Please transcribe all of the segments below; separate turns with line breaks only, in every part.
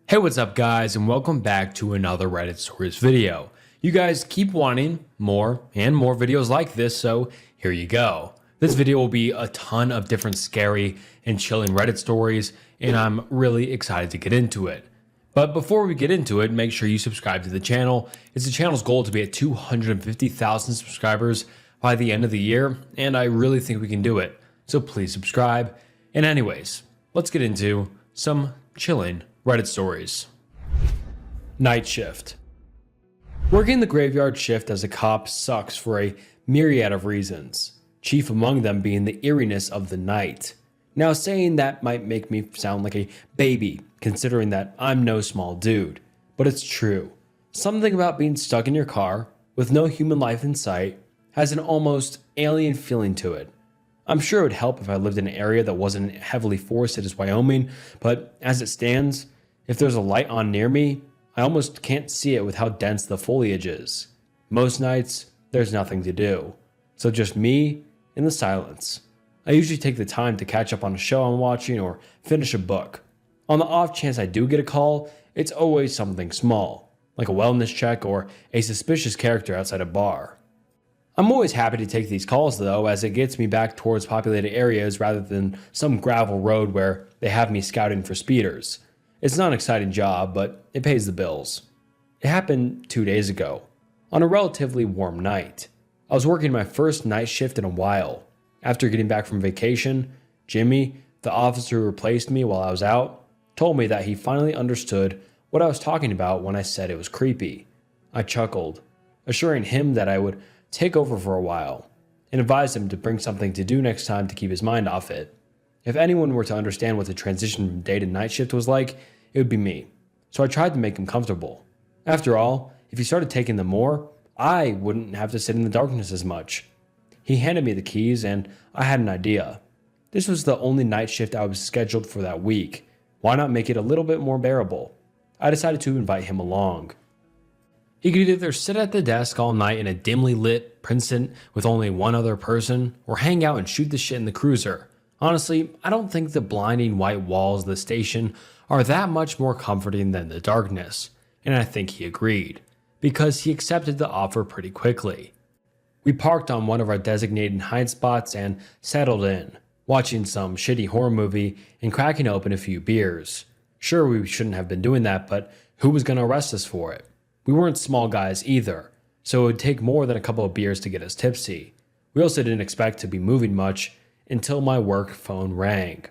Hey, what's up guys, and welcome back to another Reddit Stories video. You guys keep wanting more and more videos like this, so here you go. This video will be a ton of different scary and chilling Reddit stories, and I'm really excited to get into it. But before we get into it, make sure you subscribe to the channel. It's the channel's goal to be at 250,000 subscribers by the end of the year, and I really think we can do it. So please subscribe. And anyways, let's get into some chilling Reddit stories. Night shift. Working the graveyard shift as a cop sucks for a myriad of reasons, chief among them being the eeriness of the night. Now, saying that might make me sound like a baby, considering that I'm no small dude, but it's true. Something about being stuck in your car with no human life in sight has an almost alien feeling to it. I'm sure it would help if I lived in an area that wasn't heavily forested as Wyoming, but as it stands, if there's a light on near me, I almost can't see it with how dense the foliage is. Most nights, there's nothing to do, so just me in the silence. I usually take the time to catch up on a show I'm watching or finish a book. On the off chance I do get a call, it's always something small, like a wellness check or a suspicious character outside a bar. I'm always happy to take these calls though, as it gets me back towards populated areas rather than some gravel road where they have me scouting for speeders. It's not an exciting job, but it pays the bills. It happened 2 days ago, on a relatively warm night. I was working my first night shift in a while. After getting back from vacation, Jimmy, the officer who replaced me while I was out, told me that he finally understood what I was talking about when I said it was creepy. I chuckled, assuring him that I would take over for a while, and advised him to bring something to do next time to keep his mind off it. If anyone were to understand what the transition from day to night shift was like, it would be me. So I tried to make him comfortable. After all, if he started taking them more, I wouldn't have to sit in the darkness as much. He handed me the keys and I had an idea. This was the only night shift I was scheduled for that week. Why not make it a little bit more bearable? I decided to invite him along. He could either sit at the desk all night in a dimly lit Princeton with only one other person, or hang out and shoot the shit in the cruiser. Honestly, I don't think the blinding white walls of the station are that much more comforting than the darkness, and I think he agreed, because he accepted the offer pretty quickly. We parked on one of our designated hide spots and settled in, watching some shitty horror movie and cracking open a few beers. Sure, we shouldn't have been doing that, but who was going to arrest us for it? We weren't small guys either, so it would take more than a couple of beers to get us tipsy. We also didn't expect to be moving much until my work phone rang.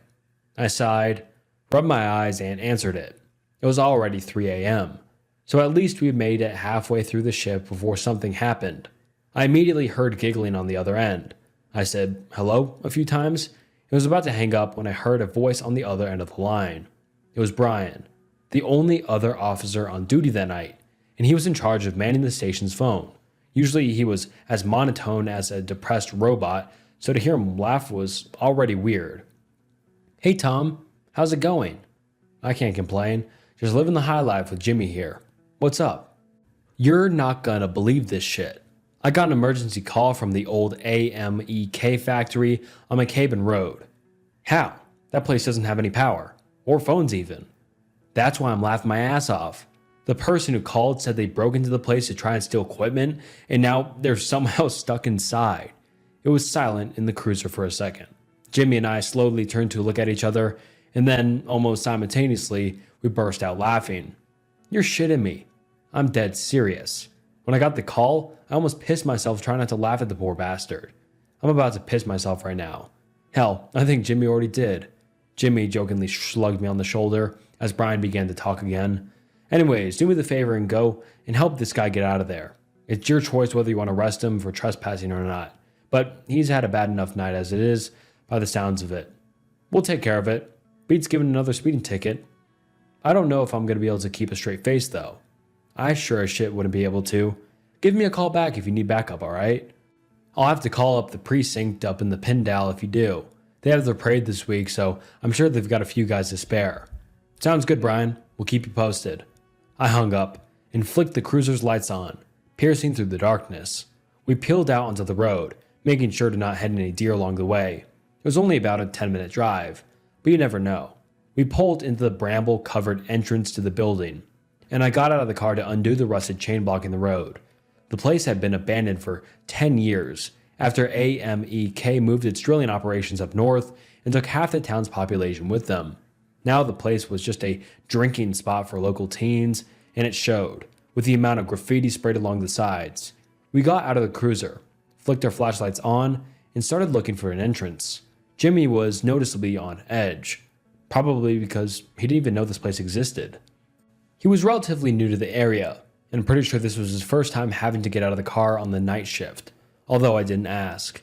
I sighed, rubbed my eyes, and answered it. It was already 3 a.m., so at least we made it halfway through the shift before something happened. I immediately heard giggling on the other end. I said hello a few times and was about to hang up when I heard a voice on the other end of the line. It was Brian, the only other officer on duty that night, and he was in charge of manning the station's phone. Usually he was as monotone as a depressed robot, so to hear him laugh was already weird. "Hey Tom, how's it going?" "I can't complain. Just living the high life with Jimmy here. What's up?" "You're not gonna believe this shit. I got an emergency call from the old AMEK factory on McCabe Road." "How? That place doesn't have any power. Or phones even." "That's why I'm laughing my ass off. The person who called said they broke into the place to try and steal equipment, and now they're somehow stuck inside." It was silent in the cruiser for a second. Jimmy and I slowly turned to look at each other, and then, almost simultaneously, we burst out laughing. "You're shitting me. I'm dead serious. When I got the call, I almost pissed myself trying not to laugh at the poor bastard. I'm about to piss myself right now. Hell, I think Jimmy already did." Jimmy jokingly shrugged me on the shoulder as Brian began to talk again. "Anyways, do me the favor and go and help this guy get out of there. It's your choice whether you want to arrest him for trespassing or not. But he's had a bad enough night as it is, by the sounds of it. We'll take care of it. Beats giving another speeding ticket." "I don't know if I'm going to be able to keep a straight face, though." "I sure as shit wouldn't be able to. Give me a call back if you need backup, alright?" "I'll have to call up the precinct up in the Pindal if you do. They have their parade this week, so I'm sure they've got a few guys to spare." "Sounds good, Brian. We'll keep you posted." I hung up and flicked the cruiser's lights on, piercing through the darkness. We peeled out onto the road, making sure to not head any deer along the way. It was only about a 10-minute drive, but you never know. We pulled into the bramble-covered entrance to the building, and I got out of the car to undo the rusted chain blocking the road. The place had been abandoned for 10 years after AMEK moved its drilling operations up north and took half the town's population with them. Now the place was just a drinking spot for local teens, and it showed, with the amount of graffiti sprayed along the sides. We got out of the cruiser, flicked our flashlights on, and started looking for an entrance. Jimmy was noticeably on edge, probably because he didn't even know this place existed. He was relatively new to the area, and I'm pretty sure this was his first time having to get out of the car on the night shift, although I didn't ask.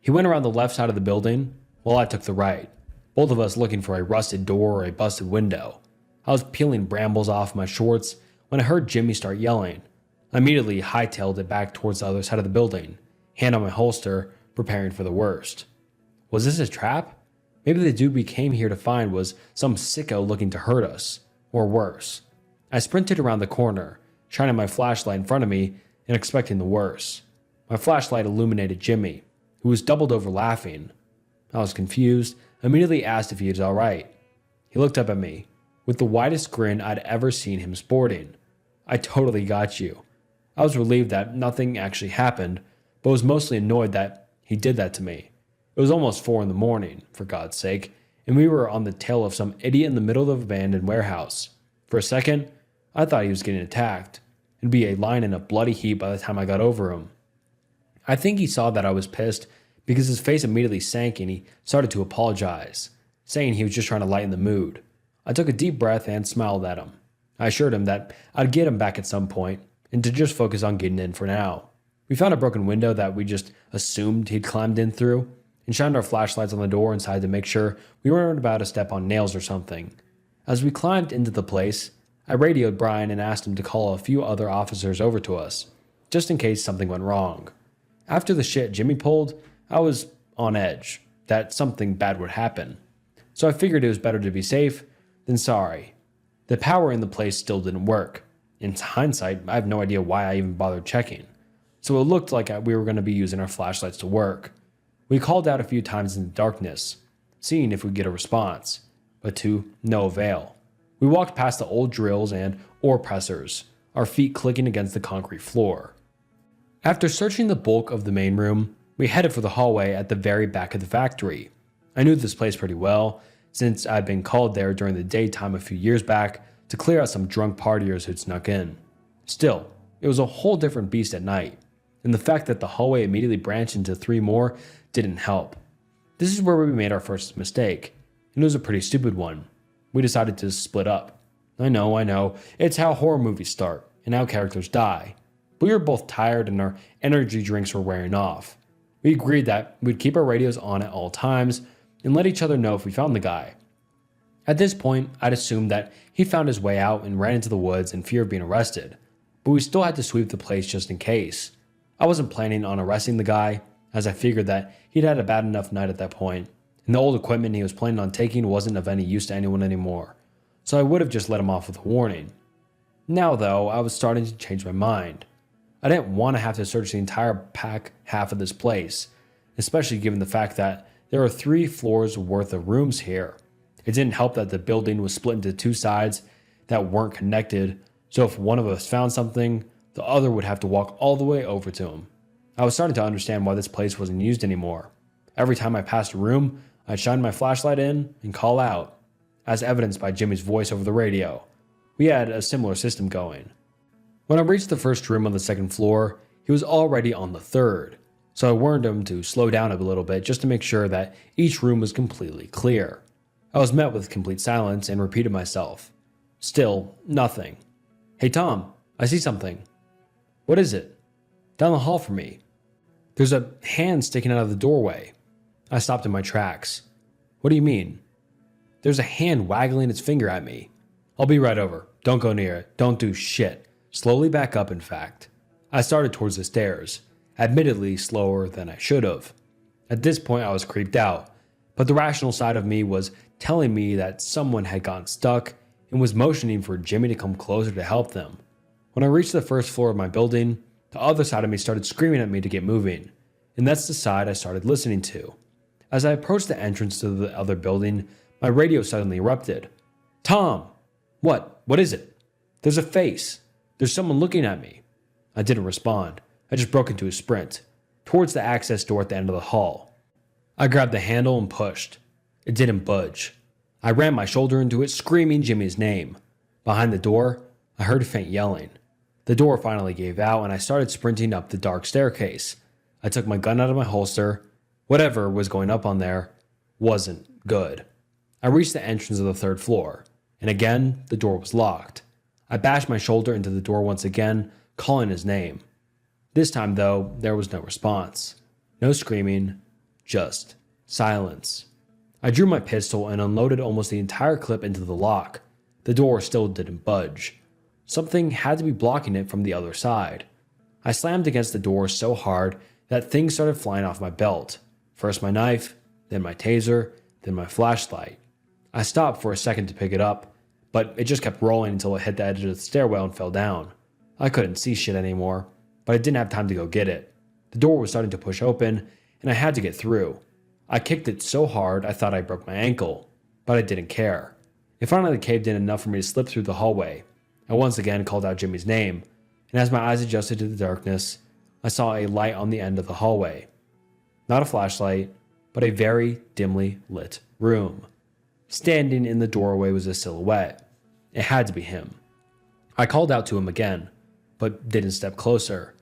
He went around the left side of the building, while I took the right, both of us looking for a rusted door or a busted window. I was peeling brambles off my shorts when I heard Jimmy start yelling. I immediately hightailed it back towards the other side of the building, hand on my holster, preparing for the worst. Was this a trap? Maybe the dude we came here to find was some sicko looking to hurt us, or worse. I sprinted around the corner, shining my flashlight in front of me and expecting the worst. My flashlight illuminated Jimmy, who was doubled over laughing. I was confused, immediately asked if he was alright. He looked up at me, with the widest grin I'd ever seen him sporting. I totally got you. I was relieved that nothing actually happened, but was mostly annoyed that he did that to me. It was almost 4 a.m, for God's sake, and we were on the tail of some idiot in the middle of an abandoned warehouse. For a second, I thought he was getting attacked. It'd be a line in a bloody heap by the time I got over him. I think he saw that I was pissed because his face immediately sank and he started to apologize, saying he was just trying to lighten the mood. I took a deep breath and smiled at him. I assured him that I'd get him back at some point and to just focus on getting in for now. We found a broken window that we just assumed he'd climbed in through and shined our flashlights on the door inside to make sure we weren't about to step on nails or something. As we climbed into the place, I radioed Brian and asked him to call a few other officers over to us, just in case something went wrong. After the shit Jimmy pulled, I was on edge that something bad would happen. So I figured it was better to be safe than sorry. The power in the place still didn't work. In hindsight, I have no idea why I even bothered checking. So it looked like we were going to be using our flashlights to work. We called out a few times in the darkness, seeing if we'd get a response, but to no avail. We walked past the old drills and ore pressers, our feet clicking against the concrete floor. After searching the bulk of the main room, we headed for the hallway at the very back of the factory. I knew this place pretty well, since I'd been called there during the daytime a few years back to clear out some drunk partiers who'd snuck in. Still, it was a whole different beast at night, and the fact that the hallway immediately branched into 3 more didn't help. This is where we made our first mistake, and it was a pretty stupid one. We decided to split up. I know, it's how horror movies start, and how characters die. But we were both tired and our energy drinks were wearing off. We agreed that we'd keep our radios on at all times and let each other know if we found the guy. At this point, I'd assumed that he found his way out and ran into the woods in fear of being arrested, but we still had to sweep the place just in case. I wasn't planning on arresting the guy, as I figured that he'd had a bad enough night at that point, and the old equipment he was planning on taking wasn't of any use to anyone anymore, so I would have just let him off with a warning. Now though, I was starting to change my mind. I didn't want to have to search the entire back half of this place, especially given the fact that there are 3 floors worth of rooms here. It didn't help that the building was split into 2 sides that weren't connected, so if one of us found something, the other would have to walk all the way over to him. I was starting to understand why this place wasn't used anymore. Every time I passed a room, I'd shine my flashlight in and call out, as evidenced by Jimmy's voice over the radio. We had a similar system going. When I reached the first room on the 2nd floor, he was already on the 3rd, so I warned him to slow down a little bit just to make sure that each room was completely clear. I was met with complete silence and repeated myself. Still, nothing. Hey Tom, I see something. What is it? Down the hall from me. There's a hand sticking out of the doorway. I stopped in my tracks. What do you mean? There's a hand waggling its finger at me. I'll be right over. Don't go near it. Don't do shit. Slowly back up, in fact. I started towards the stairs, admittedly slower than I should have. At this point, I was creeped out, but the rational side of me was telling me that someone had gotten stuck and was motioning for Jimmy to come closer to help them. When I reached the 1st floor of my building, the other side of me started screaming at me to get moving, and that's the side I started listening to. As I approached the entrance to the other building, My radio suddenly erupted. "Tom!" "What? What is it?" "There's a face. There's someone looking at me." I didn't respond. I just broke into a sprint towards the access door at the end of the hall. I grabbed the handle and pushed. It didn't budge. I ran my shoulder into it, screaming Jimmy's name. Behind the door, I heard faint yelling. The door finally gave out, and I started sprinting up the dark staircase. I took my gun out of my holster. Whatever was going up on there wasn't good. I reached the entrance of the third floor, and again, the door was locked. I bashed my shoulder into the door once again, calling his name. This time, though, there was no response. No screaming, just silence. I drew my pistol and unloaded almost the entire clip into the lock. The door still didn't budge. Something had to be blocking it from the other side. I slammed against the door so hard that things started flying off my belt. First my knife, then my taser, then my flashlight. I stopped for a second to pick it up, but it just kept rolling until it hit the edge of the stairwell and fell down. I couldn't see shit anymore, but I didn't have time to go get it. The door was starting to push open, and I had to get through. I kicked it so hard I thought I broke my ankle, but I didn't care. It finally caved in enough for me to slip through the hallway. I once again called out Jimmy's name, and as my eyes adjusted to the darkness, I saw a light on the end of the hallway. Not a flashlight, but a very dimly lit room. Standing in the doorway was a silhouette. It had to be him. I called out to him again, but didn't step closer.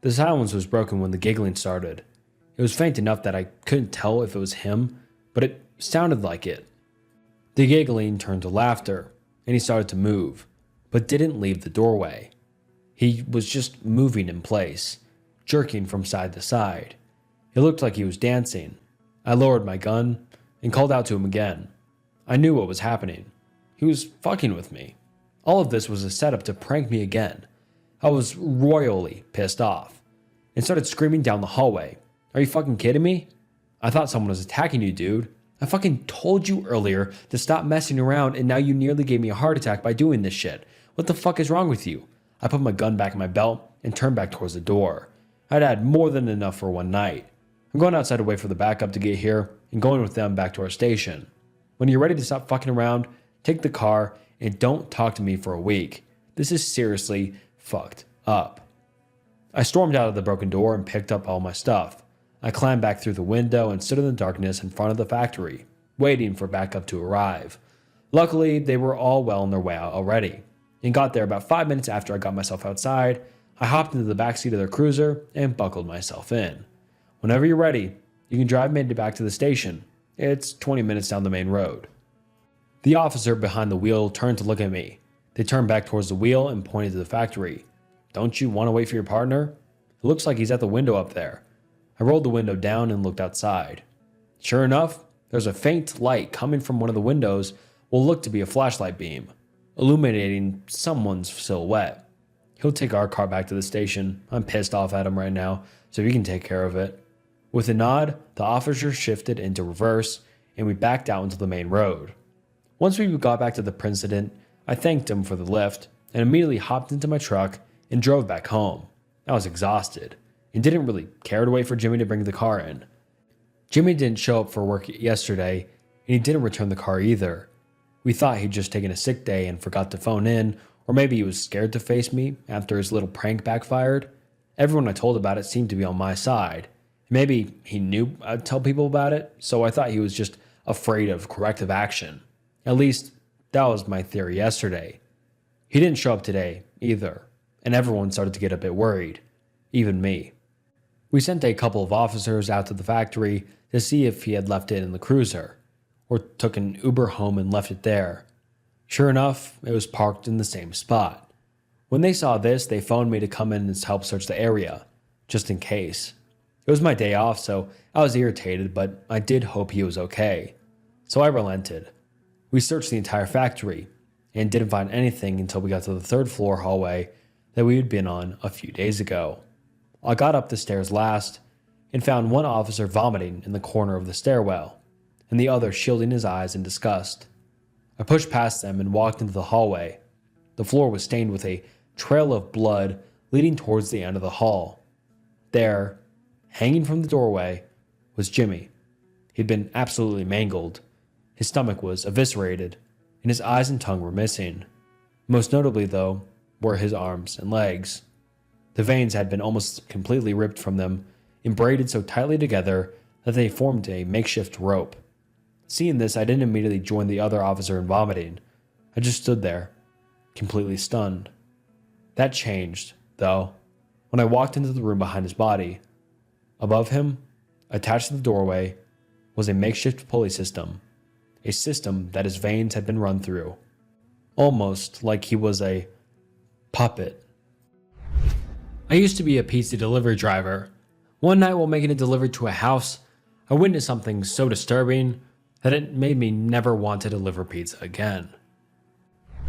The silence was broken when the giggling started. It was faint enough that I couldn't tell if it was him, but it sounded like it. The giggling turned to laughter, and he started to move, but didn't leave the doorway. He was just moving in place, jerking from side to side. It looked like he was dancing. I lowered my gun and called out to him again. I knew what was happening. He was fucking with me. All of this was a setup to prank me again. I was royally pissed off and started screaming down the hallway. "Are you fucking kidding me? I thought someone was attacking you, dude. I fucking told you earlier to stop messing around, and now you nearly gave me a heart attack by doing this shit. What the fuck is wrong with you?" I put my gun back in my belt and turned back towards the door. I'd had more than enough for one night. I'm going outside to wait for the backup to get here and going with them back to our station. When you're ready to stop fucking around, take the car and don't talk to me for a week. This is seriously fucked up. I stormed out of the broken door and picked up all my stuff. I climbed back through the window and stood in the darkness in front of the factory, waiting for backup to arrive. Luckily, they were all well on their way out already, and got there about 5 minutes after I got myself outside. I hopped into the backseat of their cruiser and buckled myself in. "Whenever you're ready, you can drive me back to the station. It's 20 minutes down the main road." The officer behind the wheel turned to look at me. They turned back towards the wheel and pointed to the factory. "Don't you want to wait for your partner? It looks like he's at the window up there." I rolled the window down and looked outside. Sure enough, there's a faint light coming from one of the windows, what looked to be a flashlight beam, illuminating someone's silhouette. "He'll take our car back to the station. I'm pissed off at him right now, so he can take care of it." With a nod, the officer shifted into reverse, and we backed out into the main road. Once we got back to the Princeton, I thanked him for the lift and immediately hopped into my truck and drove back home. I was exhausted and didn't really care to wait for Jimmy to bring the car in. Jimmy didn't show up for work yesterday, and he didn't return the car either. We thought he'd just taken a sick day and forgot to phone in, or maybe he was scared to face me after his little prank backfired. Everyone I told about it seemed to be on my side. Maybe he knew I'd tell people about it, so I thought he was just afraid of corrective action. At least, that was my theory yesterday. He didn't show up today, either, and everyone started to get a bit worried. Even me. We sent a couple of officers out to the factory to see if he had left it in the cruiser, or took an Uber home and left it there. Sure enough, it was parked in the same spot. When they saw this, they phoned me to come in and help search the area, just in case. It was my day off, so I was irritated, but I did hope he was okay. So I relented. We searched the entire factory, and didn't find anything until we got to the third floor hallway that we had been on a few days ago. I got up the stairs last, and found one officer vomiting in the corner of the stairwell, and the other shielding his eyes in disgust. I pushed past them and walked into the hallway. The floor was stained with a trail of blood leading towards the end of the hall. There, hanging from the doorway, was Jimmy. He'd been absolutely mangled. His stomach was eviscerated, and his eyes and tongue were missing. Most notably, though, were his arms and legs. The veins had been almost completely ripped from them and braided so tightly together that they formed a makeshift rope. Seeing this, I didn't immediately join the other officer in vomiting. I just stood there, completely stunned. That changed, though, when I walked into the room behind his body. Above him, attached to the doorway, was a makeshift pulley system, a system that his veins had been run through, almost like he was a puppet. I used to be a pizza delivery driver. One night while making a delivery to a house, I witnessed something so disturbing that it made me never want to deliver pizza again.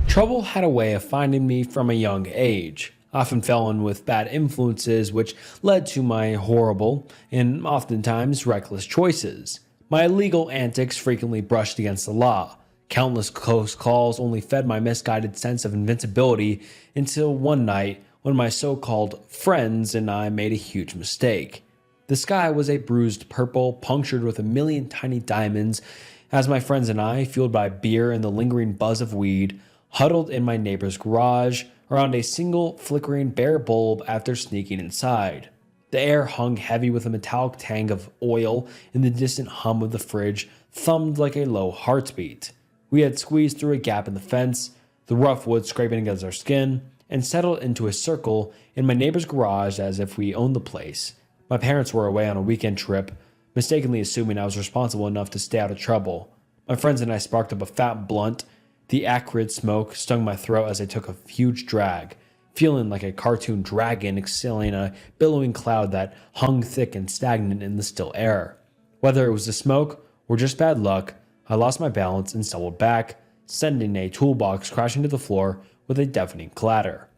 Trouble had a way of finding me from a young age. I often fell in with bad influences, which led to my horrible and oftentimes reckless choices. My illegal antics frequently brushed against the law. Countless close calls only fed my misguided sense of invincibility until one night when my so-called friends and I made a huge mistake. The sky was a bruised purple, punctured with a million tiny diamonds, as my friends and I, fueled by beer and the lingering buzz of weed, huddled in my neighbor's garage around a single flickering bare bulb after sneaking inside. The air hung heavy with a metallic tang of oil, and the distant hum of the fridge thumped like a low heartbeat. We had squeezed through a gap in the fence, the rough wood scraping against our skin, and settled into a circle in my neighbor's garage as if we owned the place. My parents were away on a weekend trip, mistakenly assuming I was responsible enough to stay out of trouble. My friends and I sparked up a fat blunt. The acrid smoke stung my throat as I took a huge drag, feeling like a cartoon dragon exhaling a billowing cloud that hung thick and stagnant in the still air. Whether it was the smoke or just bad luck, I lost my balance and stumbled back, sending a toolbox crashing to the floor with a deafening clatter.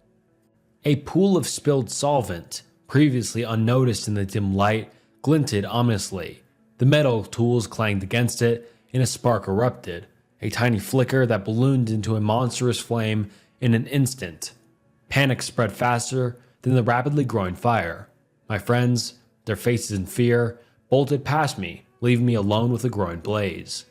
A pool of spilled solvent, previously unnoticed in the dim light, glinted ominously. The metal tools clanged against it, and a spark erupted, a tiny flicker that ballooned into a monstrous flame in an instant. Panic spread faster than the rapidly growing fire. My friends, their faces in fear, bolted past me, leaving me alone with the growing blaze.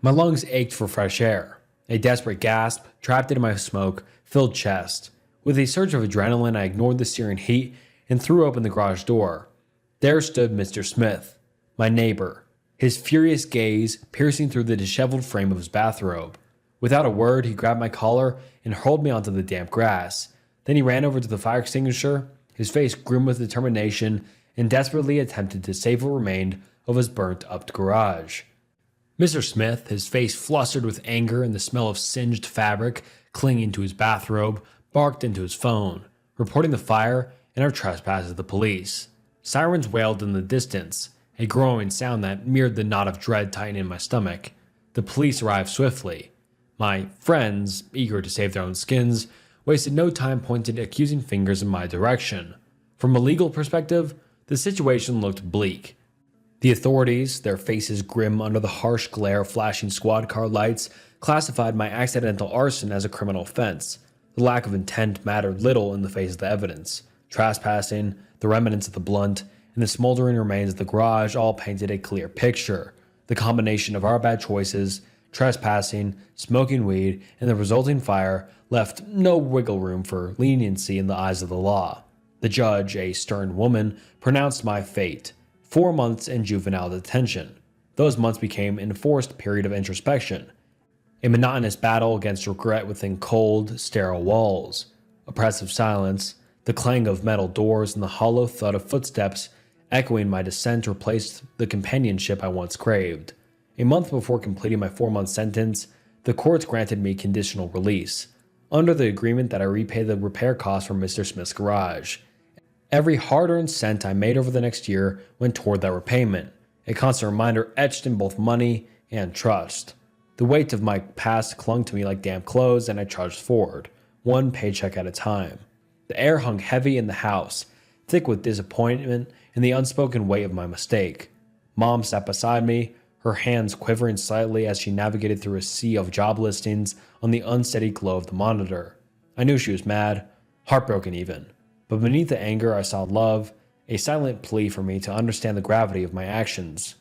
My lungs ached for fresh air. A desperate gasp trapped into my smoke-filled chest. With a surge of adrenaline, I ignored the searing heat and threw open the garage door. There stood Mr. Smith, my neighbor, his furious gaze piercing through the disheveled frame of his bathrobe. Without a word, he grabbed my collar and hurled me onto the damp grass. Then he ran over to the fire extinguisher, his face grim with determination, and desperately attempted to save what remained of his burnt-up garage. Mr. Smith, his face flustered with anger and the smell of singed fabric clinging to his bathrobe, barked into his phone, reporting the fire and our trespass to the police. Sirens wailed in the distance, a growing sound that mirrored the knot of dread tightening in my stomach. The police arrived swiftly. My friends, eager to save their own skins, wasted no time pointing accusing fingers in my direction. From a legal perspective, the situation looked bleak. The authorities, their faces grim under the harsh glare of flashing squad car lights, classified my accidental arson as a criminal offense. The lack of intent mattered little in the face of the evidence. Trespassing, the remnants of the blunt, and the smoldering remains of the garage all painted a clear picture. The combination of our bad choices, trespassing, smoking weed, and the resulting fire left no wiggle room for leniency in the eyes of the law. The judge, a stern woman, pronounced my fate: 4 months in juvenile detention. Those months became an enforced period of introspection, a monotonous battle against regret within cold, sterile walls. Oppressive silence, the clang of metal doors, and the hollow thud of footsteps echoing my descent replaced the companionship I once craved. A month before completing my 4-month sentence, the courts granted me conditional release, under the agreement that I repay the repair costs from Mr. Smith's garage. Every hard-earned cent I made over the next year went toward that repayment, a constant reminder etched in both money and trust. The weight of my past clung to me like damp clothes, and I trudged forward, one paycheck at a time. The air hung heavy in the house, thick with disappointment and the unspoken weight of my mistake. Mom sat beside me, her hands quivering slightly as she navigated through a sea of job listings on the unsteady glow of the monitor. I knew she was mad, heartbroken even, but beneath the anger I saw love, a silent plea for me to understand the gravity of my actions.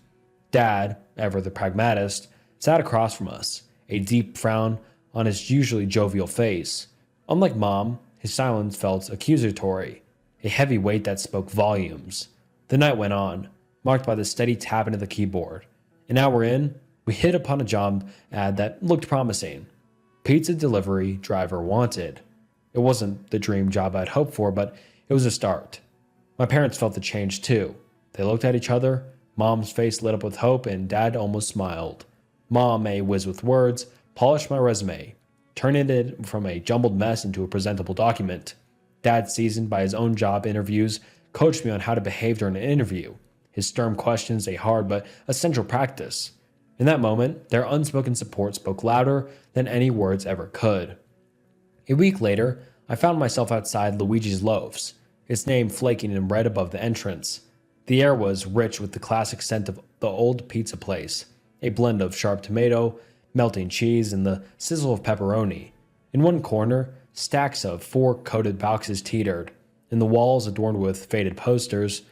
Dad, ever the pragmatist, sat across from us, a deep frown on his usually jovial face. Unlike Mom, his silence felt accusatory, a heavy weight that spoke volumes. The night went on, marked by the steady tapping of the keyboard. An hour in, we hit upon a job ad that looked promising. Pizza delivery driver wanted. It wasn't the dream job I'd hoped for, but it was a start. My parents felt the change too. They looked at each other. Mom's face lit up with hope, and Dad almost smiled. Mom, a whiz with words, polished my resume, turning it from a jumbled mess into a presentable document. Dad, seasoned by his own job interviews, coached me on how to behave during an interview. His stern questions, a hard but essential practice. In that moment, their unspoken support spoke louder than any words ever could. A week later, I found myself outside Luigi's Loaves, its name flaking in red above the entrance. The air was rich with the classic scent of the old pizza place, a blend of sharp tomato, melting cheese, and the sizzle of pepperoni. In one corner, stacks of 4 coated boxes teetered, and the walls, adorned with faded posters,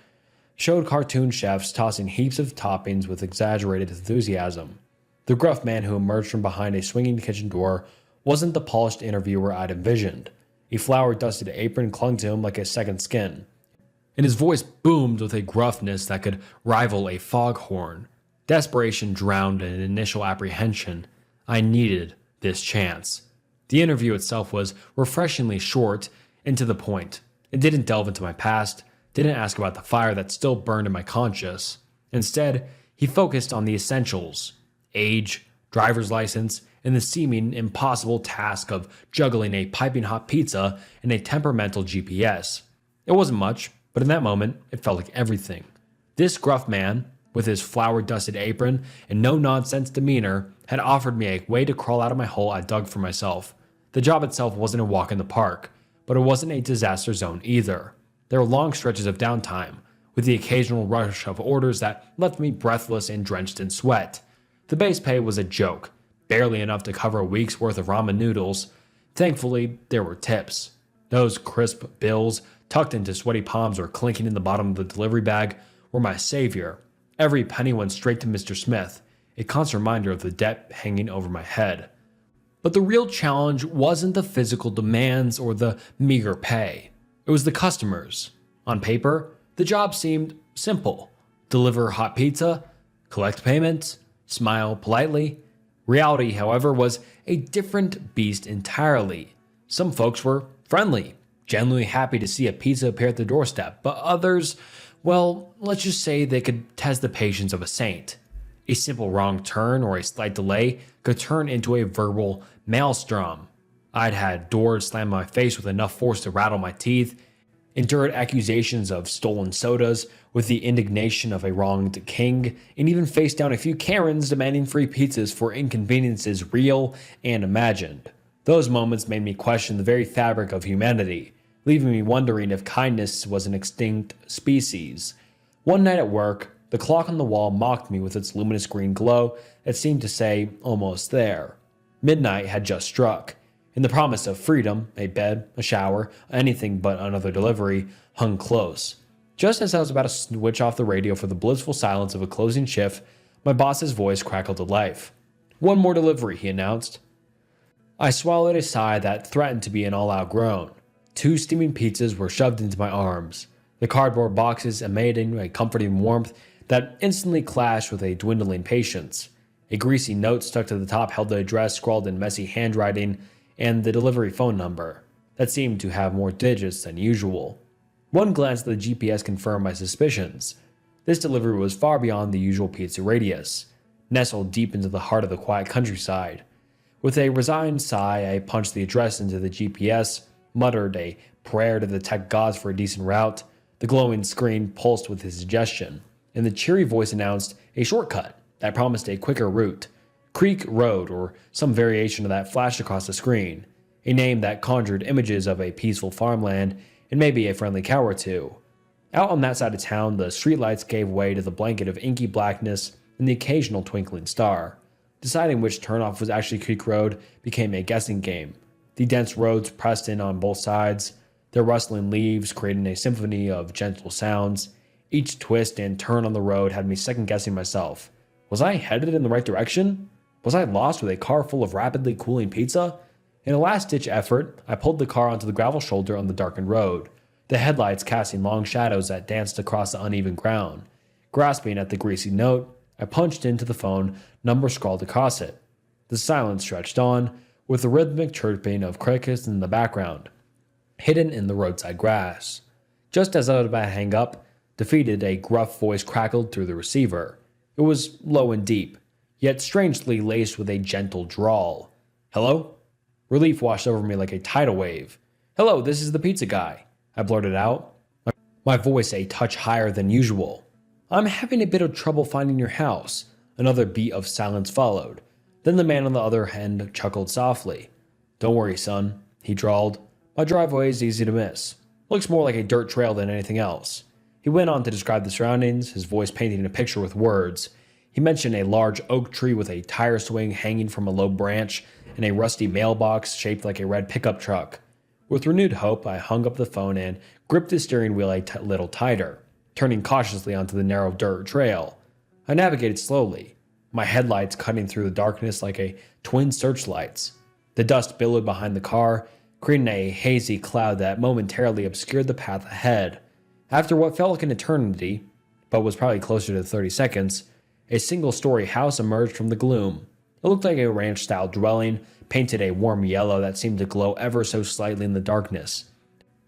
showed cartoon chefs tossing heaps of toppings with exaggerated enthusiasm. The gruff man who emerged from behind a swinging kitchen door wasn't the polished interviewer I'd envisioned. A flour-dusted apron clung to him like a second skin, and his voice boomed with a gruffness that could rival a foghorn. Desperation drowned in initial apprehension. I needed this chance. The interview itself was refreshingly short and to the point. It didn't delve into my past, didn't ask about the fire that still burned in my conscience. Instead, he focused on the essentials: age, driver's license, and the seeming impossible task of juggling a piping hot pizza and a temperamental GPS. It wasn't much, but in that moment, it felt like everything. This gruff man, with his flour-dusted apron and no-nonsense demeanor, had offered me a way to crawl out of my hole I dug for myself. The job itself wasn't a walk in the park, but it wasn't a disaster zone either. There were long stretches of downtime, with the occasional rush of orders that left me breathless and drenched in sweat. The base pay was a joke, barely enough to cover a week's worth of ramen noodles. Thankfully, there were tips. Those crisp bills, tucked into sweaty palms or clinking in the bottom of the delivery bag, were my savior. Every penny went straight to Mr. Smith, a constant reminder of the debt hanging over my head. But the real challenge wasn't the physical demands or the meager pay. It was the customers. On paper, the job seemed simple. Deliver hot pizza, collect payments, smile politely. Reality, however, was a different beast entirely. Some folks were friendly, genuinely happy to see a pizza appear at the doorstep, but others, well, let's just say they could test the patience of a saint. A simple wrong turn or a slight delay could turn into a verbal maelstrom. I'd had doors slam in my face with enough force to rattle my teeth, endured accusations of stolen sodas with the indignation of a wronged king, and even faced down a few Karens demanding free pizzas for inconveniences real and imagined. Those moments made me question the very fabric of humanity, leaving me wondering if kindness was an extinct species. One night at work, the clock on the wall mocked me with its luminous green glow that seemed to say, "Almost there." Midnight had just struck, and the promise of freedom, a bed, a shower, anything but another delivery, hung close. Just as I was about to switch off the radio for the blissful silence of a closing shift, my boss's voice crackled to life. "One more delivery," he announced. I swallowed a sigh that threatened to be an all-out groan. 2 steaming pizzas were shoved into my arms, the cardboard boxes emitting a comforting warmth that instantly clashed with a dwindling patience. A greasy note stuck to the top held the address scrawled in messy handwriting and the delivery phone number that seemed to have more digits than usual. One glance at the GPS confirmed my suspicions. This delivery was far beyond the usual pizza radius, nestled deep into the heart of the quiet countryside. With a resigned sigh, I punched the address into the GPS, muttered a prayer to the tech gods for a decent route. The glowing screen pulsed with his suggestion, and the cheery voice announced a shortcut that promised a quicker route. Creek Road, or some variation of that, flashed across the screen, a name that conjured images of a peaceful farmland and maybe a friendly cow or two. Out on that side of town, the streetlights gave way to the blanket of inky blackness and the occasional twinkling star. Deciding which turnoff was actually Creek Road became a guessing game. The dense roads pressed in on both sides, their rustling leaves creating a symphony of gentle sounds. Each twist and turn on the road had me second-guessing myself. Was I headed in the right direction? Was I lost with a car full of rapidly cooling pizza? In a last-ditch effort, I pulled the car onto the gravel shoulder on the darkened road, the headlights casting long shadows that danced across the uneven ground. Grasping at the greasy note, I punched into the phone, number scrawled across it. The silence stretched on, with the rhythmic chirping of crickets in the background, hidden in the roadside grass. Just as I was about to hang up, defeated, a gruff voice crackled through the receiver. It was low and deep, yet strangely laced with a gentle drawl. "Hello?" Relief washed over me like a tidal wave. "Hello, this is the pizza guy," I blurted out, my voice a touch higher than usual. "I'm having a bit of trouble finding your house." Another beat of silence followed. Then the man on the other end chuckled softly. "Don't worry, son," he drawled. "My driveway is easy to miss. Looks more like a dirt trail than anything else." He went on to describe the surroundings, his voice painting a picture with words. He mentioned a large oak tree with a tire swing hanging from a low branch and a rusty mailbox shaped like a red pickup truck. With renewed hope, I hung up the phone and gripped the steering wheel a little tighter, turning cautiously onto the narrow dirt trail. I navigated slowly, my headlights cutting through the darkness like a twin searchlights. The dust billowed behind the car, creating a hazy cloud that momentarily obscured the path ahead. After what felt like an eternity, but was probably closer to 30 seconds, a single-story house emerged from the gloom. It looked like a ranch-style dwelling, painted a warm yellow that seemed to glow ever so slightly in the darkness.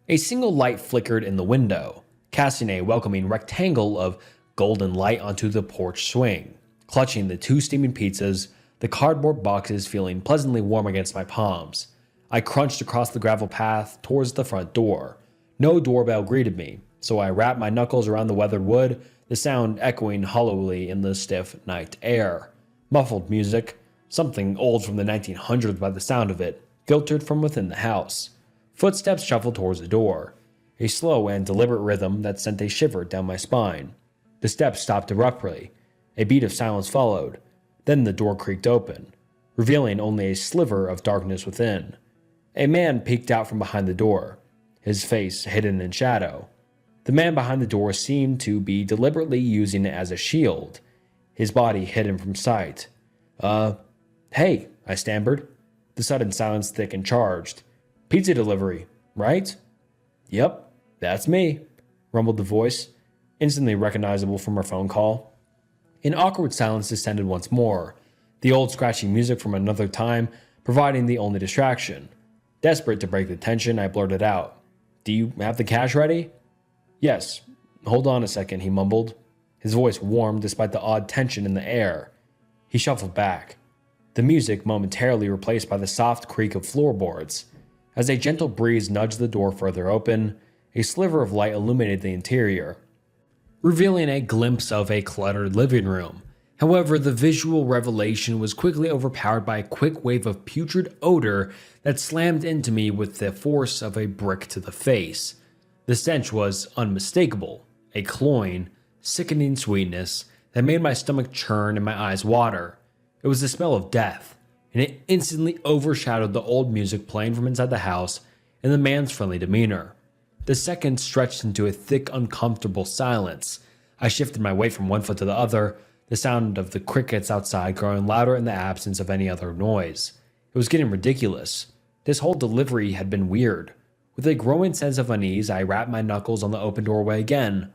A single light flickered in the window, casting a welcoming rectangle of golden light onto the porch swing. Clutching the two steaming pizzas, the cardboard boxes feeling pleasantly warm against my palms, I crunched across the gravel path towards the front door. No doorbell greeted me, so I wrapped my knuckles around the weathered wood, the sound echoing hollowly in the stiff night air. Muffled music, something old from the 1900s by the sound of it, filtered from within the house. Footsteps shuffled towards the door, a slow and deliberate rhythm that sent a shiver down my spine. The steps stopped abruptly. A beat of silence followed. Then the door creaked open, revealing only a sliver of darkness within. A man peeked out from behind the door, his face hidden in shadow. The man behind the door seemed to be deliberately using it as a shield, his body hidden from sight. Hey, I stammered, the sudden silence thick and charged. "Pizza delivery, right?" "Yep, that's me," rumbled the voice, instantly recognizable from our phone call. An awkward silence descended once more, the old scratching music from another time providing the only distraction. Desperate to break the tension, I blurted out, "Do you have the cash ready?" "Yes. Hold on a second," he mumbled. His voice warmed despite the odd tension in the air. He shuffled back, the music momentarily replaced by the soft creak of floorboards. As a gentle breeze nudged the door further open, a sliver of light illuminated the interior, revealing a glimpse of a cluttered living room. However, the visual revelation was quickly overpowered by a quick wave of putrid odor that slammed into me with the force of a brick to the face. The stench was unmistakable, a cloying, sickening sweetness that made my stomach churn and my eyes water. It was the smell of death, and it instantly overshadowed the old music playing from inside the house and the man's friendly demeanor. The seconds stretched into a thick, uncomfortable silence. I shifted my weight from one foot to the other, the sound of the crickets outside growing louder in the absence of any other noise. It was getting ridiculous. This whole delivery had been weird. With a growing sense of unease, I rapped my knuckles on the open doorway again.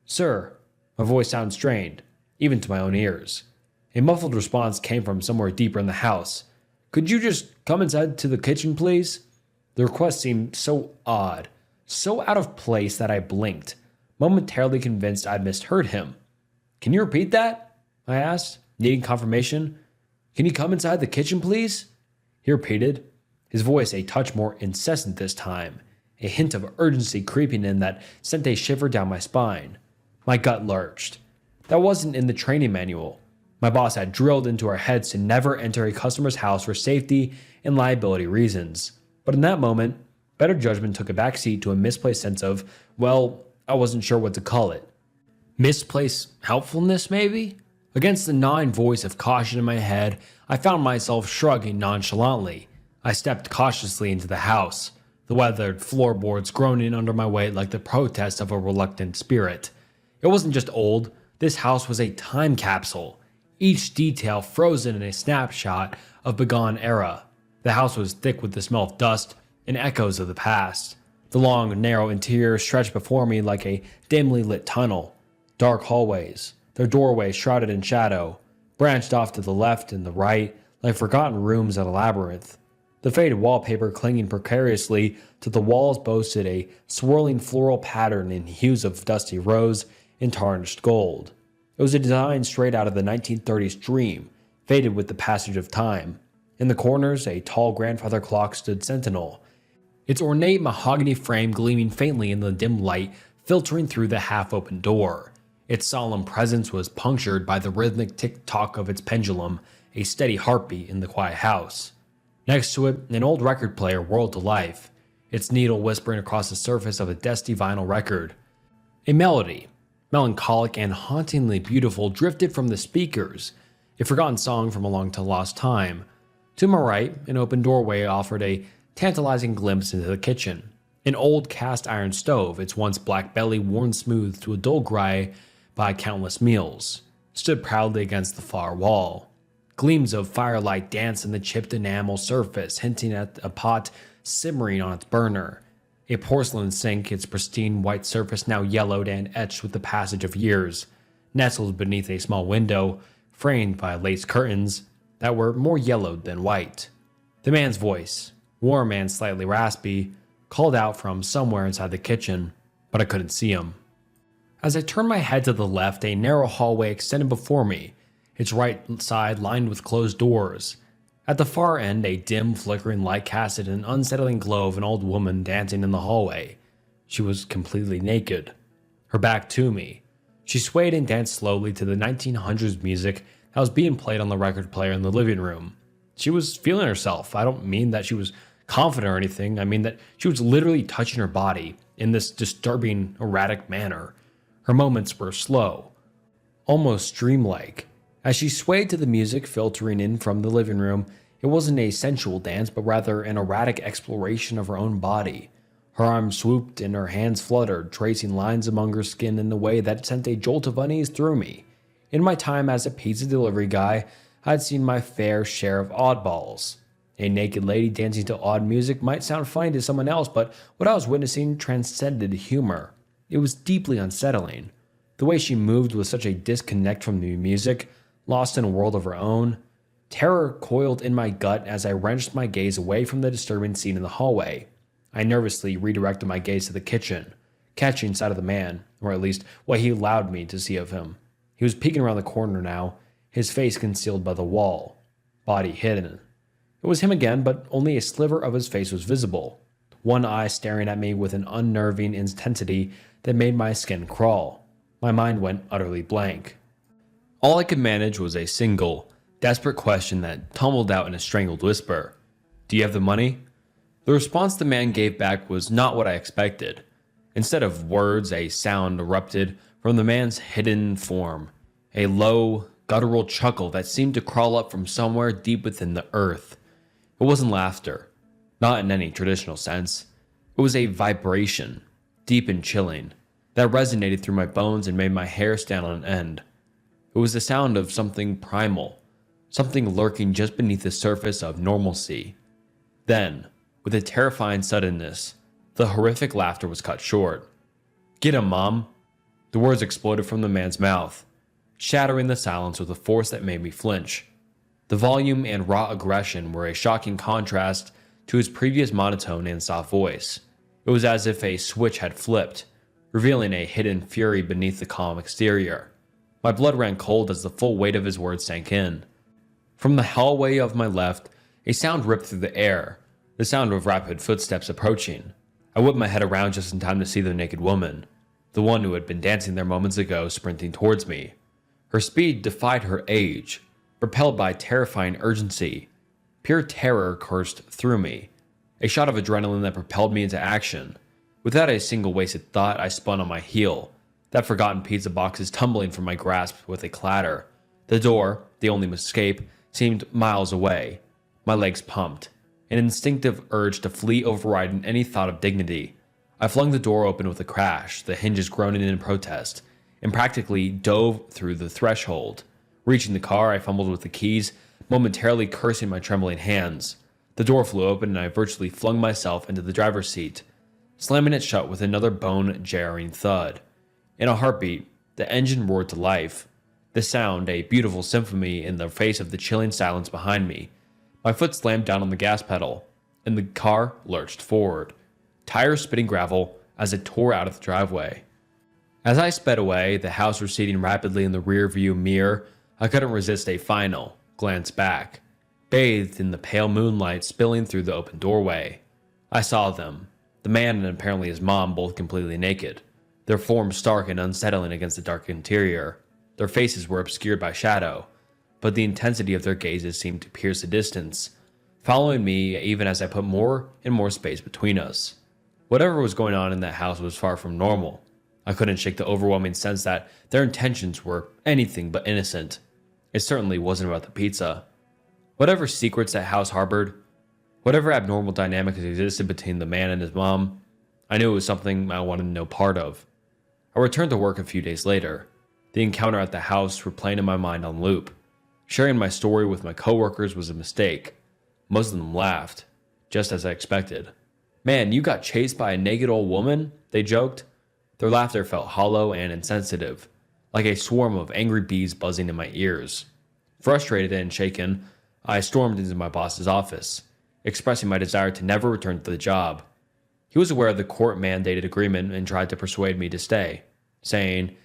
"Sir," my voice sounded strained, even to my own ears. A muffled response came from somewhere deeper in the house. "Could you just come inside to the kitchen, please?" The request seemed so odd, so out of place that I blinked, momentarily convinced I'd misheard him. "Can you repeat that?" I asked, needing confirmation. "Can you come inside the kitchen, please?" He repeated, his voice a touch more incessant this time, a hint of urgency creeping in that sent a shiver down my spine. My gut lurched. That wasn't in the training manual. My boss had drilled into our heads to never enter a customer's house for safety and liability reasons. But in that moment, better judgment took a backseat to a misplaced sense of, well, I wasn't sure what to call it. Misplaced helpfulness, maybe? Against the gnawing voice of caution in my head, I found myself shrugging nonchalantly. I stepped cautiously into the house, the weathered floorboards groaning under my weight like the protest of a reluctant spirit. It wasn't just old, this house was a time capsule. each detail frozen in a snapshot of bygone era. The house was thick with the smell of dust and echoes of the past. The long, narrow interior stretched before me like a dimly lit tunnel. Dark hallways, their doorways shrouded in shadow, branched off to the left and the right like forgotten rooms in a labyrinth. The faded wallpaper clinging precariously to the walls boasted a swirling floral pattern in hues of dusty rose and tarnished gold. It was a design straight out of the 1930s dream, faded with the passage of time. In the corners, a tall grandfather clock stood sentinel, its ornate mahogany frame gleaming faintly in the dim light filtering through the half-open door. Its solemn presence was punctured by the rhythmic tick-tock of its pendulum, a steady heartbeat in the quiet house. Next to it, an old record player whirled to life, its needle whispering across the surface of a dusty vinyl record. A melody, melancholic and hauntingly beautiful, drifted from the speakers, a forgotten song from a long-lost time. To my right, an open doorway offered a tantalizing glimpse into the kitchen. An old cast-iron stove, its once black belly worn smooth to a dull gray by countless meals, stood proudly against the far wall. Gleams of firelight danced in the chipped enamel surface, hinting at a pot simmering on its burner. A porcelain sink, its pristine white surface now yellowed and etched with the passage of years, nestled beneath a small window, framed by lace curtains that were more yellowed than white. The man's voice, warm and slightly raspy, called out from somewhere inside the kitchen, but I couldn't see him. As I turned my head to the left, a narrow hallway extended before me, its right side lined with closed doors. At the far end, a dim, flickering light casted an unsettling glow of an old woman dancing in the hallway. She was completely naked, her back to me. She swayed and danced slowly to the 1900s music that was being played on the record player in the living room. She was feeling herself. I don't mean that she was confident or anything. I mean that she was literally touching her body in this disturbing, erratic manner. Her moments were slow, almost dreamlike. As she swayed to the music filtering in from the living room, it wasn't a sensual dance, but rather an erratic exploration of her own body. Her arms swooped and her hands fluttered, tracing lines among her skin in a way that sent a jolt of unease through me. In my time as a pizza delivery guy, I'd seen my fair share of oddballs. A naked lady dancing to odd music might sound funny to someone else, but what I was witnessing transcended humor. It was deeply unsettling. The way she moved with such a disconnect from the music, lost in a world of her own. Terror coiled in my gut as I wrenched my gaze away from the disturbing scene in the hallway. I nervously redirected my gaze to the kitchen, catching sight of the man, or at least what he allowed me to see of him. He was peeking around the corner now, his face concealed by the wall, body hidden. It was him again, but only a sliver of his face was visible, one eye staring at me with an unnerving intensity that made my skin crawl. My mind went utterly blank. All I could manage was a single, desperate question that tumbled out in a strangled whisper. "Do you have the money?" The response the man gave back was not what I expected. Instead of words, a sound erupted from the man's hidden form, a low, guttural chuckle that seemed to crawl up from somewhere deep within the earth. It wasn't laughter, not in any traditional sense. It was a vibration, deep and chilling, that resonated through my bones and made my hair stand on end. It was the sound of something primal, something lurking just beneath the surface of normalcy. Then, with a terrifying suddenness, the horrific laughter was cut short. "Get him, Mom!" The words exploded from the man's mouth, shattering the silence with a force that made me flinch. The volume and raw aggression were a shocking contrast to his previous monotone and soft voice. It was as if a switch had flipped, revealing a hidden fury beneath the calm exterior. My blood ran cold as the full weight of his words sank in. From the hallway of my left, a sound ripped through the air, the sound of rapid footsteps approaching. I whipped my head around just in time to see the naked woman, the one who had been dancing there moments ago, sprinting towards me. Her speed defied her age, propelled by terrifying urgency. Pure terror coursed through me, a shot of adrenaline that propelled me into action. Without a single wasted thought, I spun on my heel, that forgotten pizza boxes tumbling from my grasp with a clatter. The door, the only escape, seemed miles away. My legs pumped, an instinctive urge to flee overriding any thought of dignity. I flung the door open with a crash, the hinges groaning in protest, and practically dove through the threshold. Reaching the car, I fumbled with the keys, momentarily cursing my trembling hands. The door flew open and I virtually flung myself into the driver's seat, slamming it shut with another bone-jarring thud. In a heartbeat, the engine roared to life, the sound a beautiful symphony in the face of the chilling silence behind me. My foot slammed down on the gas pedal, and the car lurched forward, tires spitting gravel as it tore out of the driveway. As I sped away, the house receding rapidly in the rearview mirror, I couldn't resist a final glance back, bathed in the pale moonlight spilling through the open doorway. I saw them, the man and apparently his mom, both completely naked, their forms stark and unsettling against the dark interior. Their faces were obscured by shadow, but the intensity of their gazes seemed to pierce the distance, following me even as I put more and more space between us. Whatever was going on in that house was far from normal. I couldn't shake the overwhelming sense that their intentions were anything but innocent. It certainly wasn't about the pizza. Whatever secrets that house harbored, whatever abnormal dynamics existed between the man and his mom, I knew it was something I wanted no part of. I returned to work a few days later. The encounter at the house replaying in my mind on loop. Sharing my story with my coworkers was a mistake. Most of them laughed, just as I expected. "Man, you got chased by a naked old woman?" they joked. Their laughter felt hollow and insensitive, like a swarm of angry bees buzzing in my ears. Frustrated and shaken, I stormed into my boss's office, expressing my desire to never return to the job. He was aware of the court-mandated agreement and tried to persuade me to stay, saying,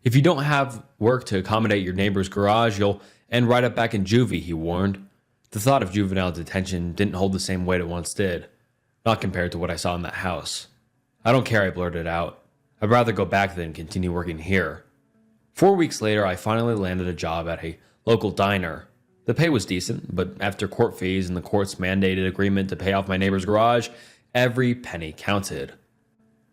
"If you don't have work to accommodate your neighbor's garage, you'll end right up back in juvie," he warned. The thought of juvenile detention didn't hold the same weight it once did, not compared to what I saw in that house. "I don't care," I blurted out. "I'd rather go back than continue working here." 4 weeks later, I finally landed a job at a local diner. The pay was decent, but after court fees and the court's mandated agreement to pay off my neighbor's garage, every penny counted.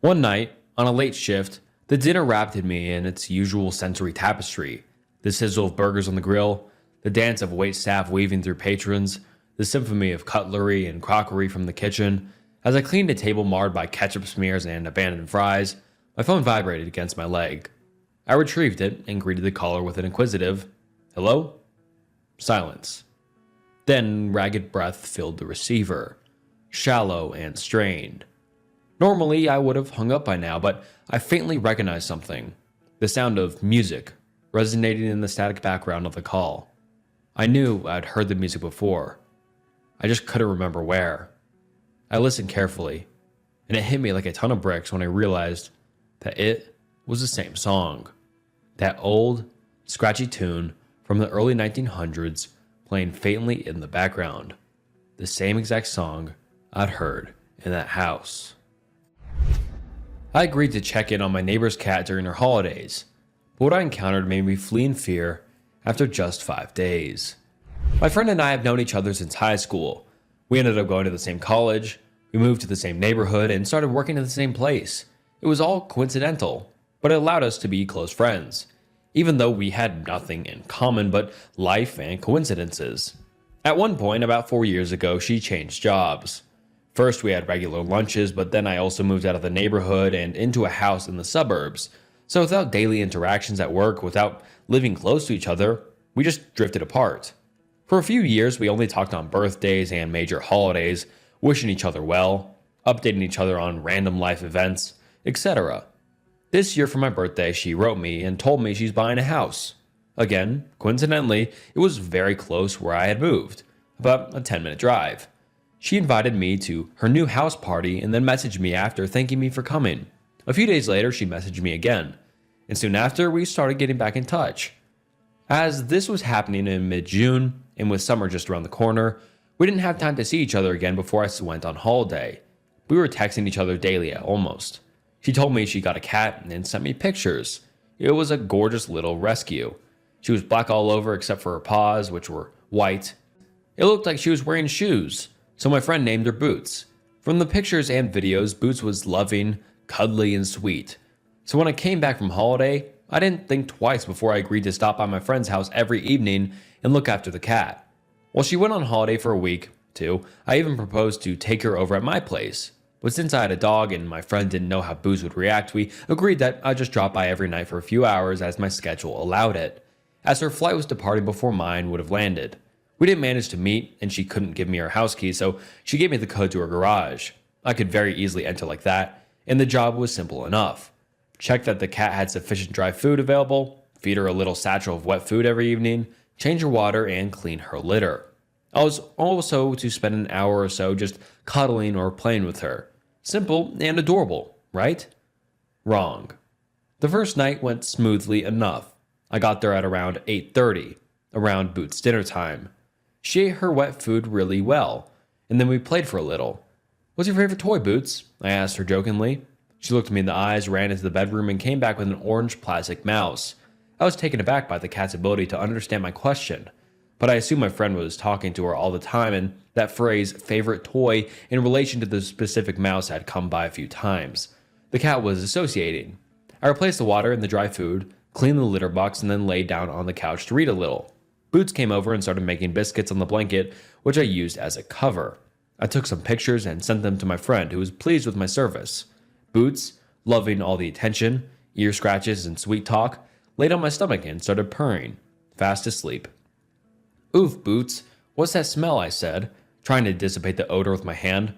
One night, on a late shift, the dinner wrapped me in its usual sensory tapestry. The sizzle of burgers on the grill, the dance of waitstaff weaving through patrons, the symphony of cutlery and crockery from the kitchen. As I cleaned a table marred by ketchup smears and abandoned fries, my phone vibrated against my leg. I retrieved it and greeted the caller with an inquisitive, "Hello?" Silence. Then ragged breath filled the receiver, shallow and strained. Normally, I would have hung up by now, but I faintly recognized something. The sound of music resonating in the static background of the call. I knew I'd heard the music before. I just couldn't remember where. I listened carefully, and it hit me like a ton of bricks when I realized that it was the same song. That old, scratchy tune from the early 1900s playing faintly in the background. The same exact song I'd heard in that house. I agreed to check in on my neighbor's cat during her holidays, but what I encountered made me flee in fear after just 5 days. My friend and I have known each other since high school. We ended up going to the same college, we moved to the same neighborhood, and started working at the same place. It was all coincidental, but it allowed us to be close friends, even though we had nothing in common but life and coincidences. At one point, about 4 years ago, she changed jobs. First, we had regular lunches, but then I also moved out of the neighborhood and into a house in the suburbs. So without daily interactions at work, without living close to each other, we just drifted apart. For a few years, we only talked on birthdays and major holidays, wishing each other well, updating each other on random life events, etc. This year for my birthday, she wrote me and told me she's buying a house. Again, coincidentally, it was very close where I had moved, about a 10-minute drive. She invited me to her new house party and then messaged me after thanking me for coming. A few days later, she messaged me again, and soon after, we started getting back in touch. As this was happening in mid-June, and with summer just around the corner, we didn't have time to see each other again before I went on holiday. We were texting each other daily, almost. She told me she got a cat and sent me pictures. It was a gorgeous little rescue. She was black all over except for her paws, which were white. It looked like she was wearing shoes, so my friend named her Boots. From the pictures and videos, Boots was loving, cuddly, and sweet. So when I came back from holiday, I didn't think twice before I agreed to stop by my friend's house every evening and look after the cat. While she went on holiday for a week, too, I even proposed to take her over at my place. But since I had a dog and my friend didn't know how Boots would react, we agreed that I'd just drop by every night for a few hours as my schedule allowed it. as her flight was departing before mine would have landed. We didn't manage to meet, and she couldn't give me her house key, so she gave me the code to her garage. I could very easily enter like that, and the job was simple enough. Check that the cat had sufficient dry food available, feed her a little satchel of wet food every evening, change her water, and clean her litter. I was also to spend an hour or so just cuddling or playing with her. Simple and adorable, right? Wrong. The first night went smoothly enough. I got there at around 8:30, around Boots' dinner time. She ate her wet food really well, and then we played for a little. "What's your favorite toy, Boots?" I asked her jokingly. She looked me in the eyes, ran into the bedroom, and came back with an orange plastic mouse. I was taken aback by the cat's ability to understand my question, but I assumed my friend was talking to her all the time, and that phrase, favorite toy, in relation to the specific mouse had come by a few times. The cat was associating. I replaced the water and the dry food, cleaned the litter box, and then laid down on the couch to read a little. Boots came over and started making biscuits on the blanket, which I used as a cover. I took some pictures and sent them to my friend, who was pleased with my service. Boots, loving all the attention, ear scratches, and sweet talk, laid on my stomach and started purring, fast asleep. "Oof, Boots, what's that smell?" I said, trying to dissipate the odor with my hand.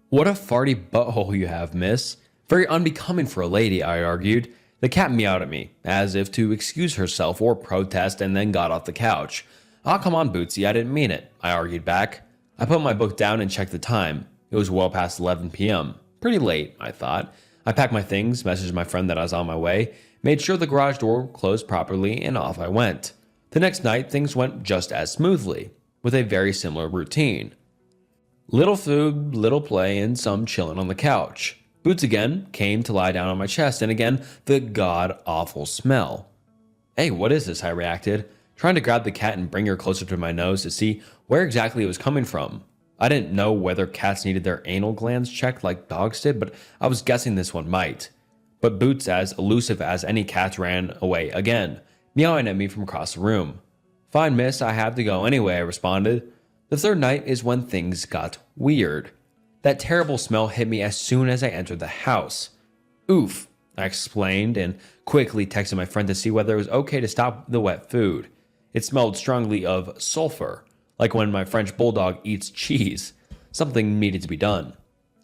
"What a farty butthole you have, miss. Very unbecoming for a lady," I argued. The cat meowed at me, as if to excuse herself or protest, and then got off the couch. "Aw, come on, Bootsy, I didn't mean it," I argued back. I put my book down and checked the time. It was well past 11 p.m. Pretty late, I thought. I packed my things, messaged my friend that I was on my way, made sure the garage door closed properly, and off I went. The next night, things went just as smoothly, with a very similar routine. Little food, little play, and some chilling on the couch. Boots again came to lie down on my chest, and again, the god-awful smell. "Hey, what is this?" I reacted, trying to grab the cat and bring her closer to my nose to see where exactly it was coming from. I didn't know whether cats needed their anal glands checked like dogs did, but I was guessing this one might. But Boots, as elusive as any cat, ran away again, meowing at me from across the room. "Fine, miss, I have to go anyway," I responded. The third night is when things got weird. That terrible smell hit me as soon as I entered the house. "Oof," I explained, and quickly texted my friend to see whether it was okay to stop the wet food. It smelled strongly of sulfur, like when my French bulldog eats cheese. Something needed to be done.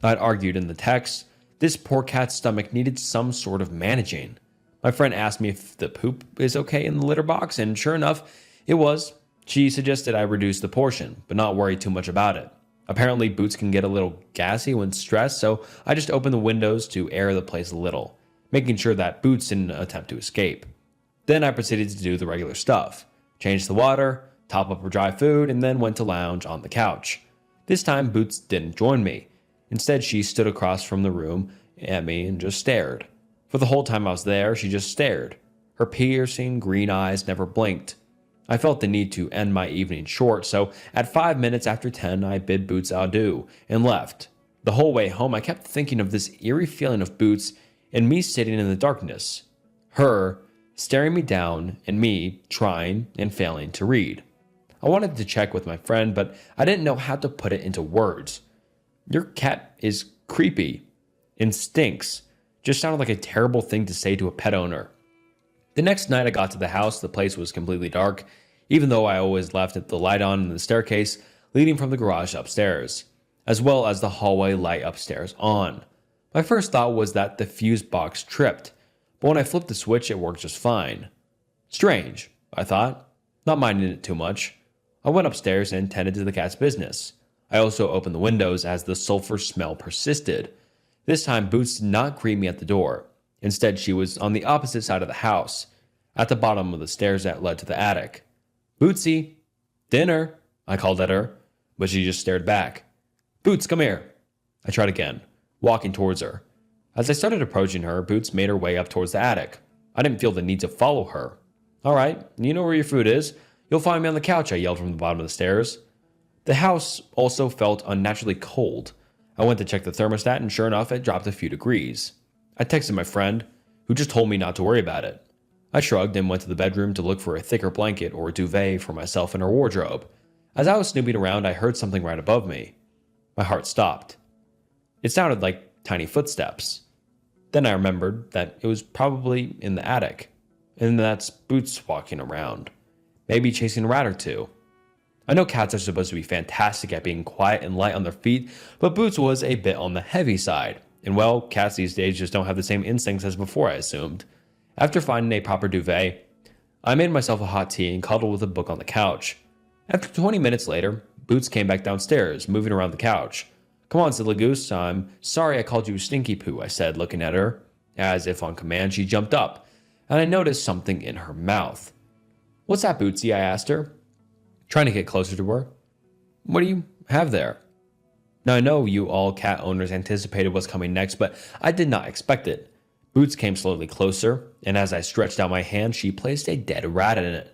I'd argued in the text, this poor cat's stomach needed some sort of managing. My friend asked me if the poop is okay in the litter box, and sure enough, it was. She suggested I reduce the portion, but not worry too much about it. Apparently, Boots can get a little gassy when stressed, so I just opened the windows to air the place a little, making sure that Boots didn't attempt to escape. Then I proceeded to do the regular stuff. Change the water, top up her dry food, and then went to lounge on the couch. This time, Boots didn't join me. Instead, she stood across from the room at me and just stared. For the whole time I was there, she just stared. Her piercing green eyes never blinked. I felt the need to end my evening short, so at 5 minutes after 10, I bid Boots adieu and left. The whole way home, I kept thinking of this eerie feeling of Boots and me sitting in the darkness. Her staring me down, and me trying and failing to read. I wanted to check with my friend, but I didn't know how to put it into words. "Your cat is creepy and stinks," just sounded like a terrible thing to say to a pet owner. The next night I got to the house, the place was completely dark, even though I always left the light on in the staircase leading from the garage upstairs, as well as the hallway light upstairs on. My first thought was that the fuse box tripped, but when I flipped the switch, it worked just fine. Strange, I thought, not minding it too much. I went upstairs and tended to the cat's business. I also opened the windows as the sulfur smell persisted. This time, Boots did not greet me at the door. Instead, she was on the opposite side of the house, at the bottom of the stairs that led to the attic. "Bootsy, dinner," I called at her, but she just stared back. "Boots, come here." I tried again, walking towards her. As I started approaching her, Boots made her way up towards the attic. I didn't feel the need to follow her. "All right, you know where your food is. You'll find me on the couch," I yelled from the bottom of the stairs. The house also felt unnaturally cold. I went to check the thermostat, and sure enough, it dropped a few degrees. I texted my friend, who just told me not to worry about it. I shrugged and went to the bedroom to look for a thicker blanket or a duvet for myself in her wardrobe. As I was snooping around, I heard something right above me. My heart stopped. It sounded like tiny footsteps. Then I remembered that it was probably in the attic. and that's Boots walking around, maybe chasing a rat or two. I know cats are supposed to be fantastic at being quiet and light on their feet, but Boots was a bit on the heavy side. And well, cats these days just don't have the same instincts as before, I assumed. After finding a proper duvet, I made myself a hot tea and cuddled with a book on the couch. After 20 minutes later, Boots came back downstairs, moving around the couch. "Come on, silly goose, I'm sorry I called you Stinky Poo," I said, looking at her. As if on command, she jumped up, and I noticed something in her mouth. "What's that, Bootsy?" I asked her, trying to get closer to her. "What do you have there?" Now I know you all cat owners anticipated what's coming next, but I did not expect it. Boots came slowly closer, and as I stretched out my hand, she placed a dead rat in it.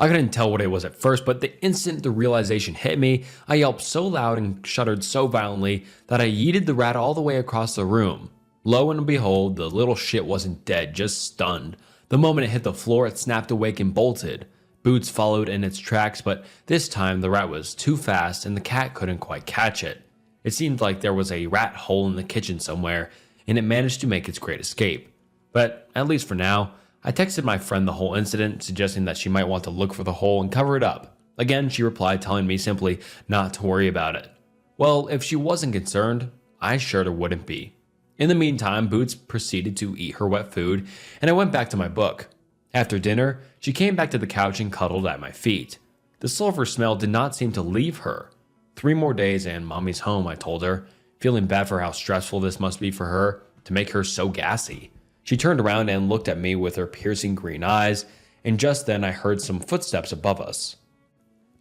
I couldn't tell what it was at first, but the instant the realization hit me, I yelped so loud and shuddered so violently that I yeeted the rat all the way across the room. Lo and behold, the little shit wasn't dead, just stunned. The moment it hit the floor, it snapped awake and bolted. Boots followed in its tracks, but this time the rat was too fast and the cat couldn't quite catch it. It seemed like there was a rat hole in the kitchen somewhere, and it managed to make its great escape. But at least for now, I texted my friend the whole incident, suggesting that she might want to look for the hole and cover it up. Again, she replied telling me simply not to worry about it. Well, if she wasn't concerned, I sure wouldn't be. In the meantime, Boots proceeded to eat her wet food, and I went back to my book. After dinner, she came back to the couch and cuddled at my feet. The sulfur smell did not seem to leave her. 3 more days and Mommy's home, I told her, feeling bad for how stressful this must be for her to make her so gassy. She turned around and looked at me with her piercing green eyes, and just then I heard some footsteps above us.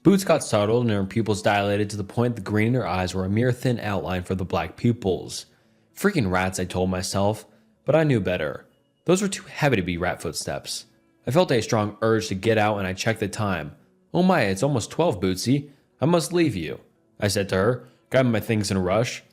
Boots got startled and her pupils dilated to the point the green in her eyes were a mere thin outline for the black pupils. Freaking rats, I told myself, but I knew better. Those were too heavy to be rat footsteps. I felt a strong urge to get out and I checked the time. "Oh my, it's almost 12, Bootsy. I must leave you," I said to her, grabbing my things in a rush.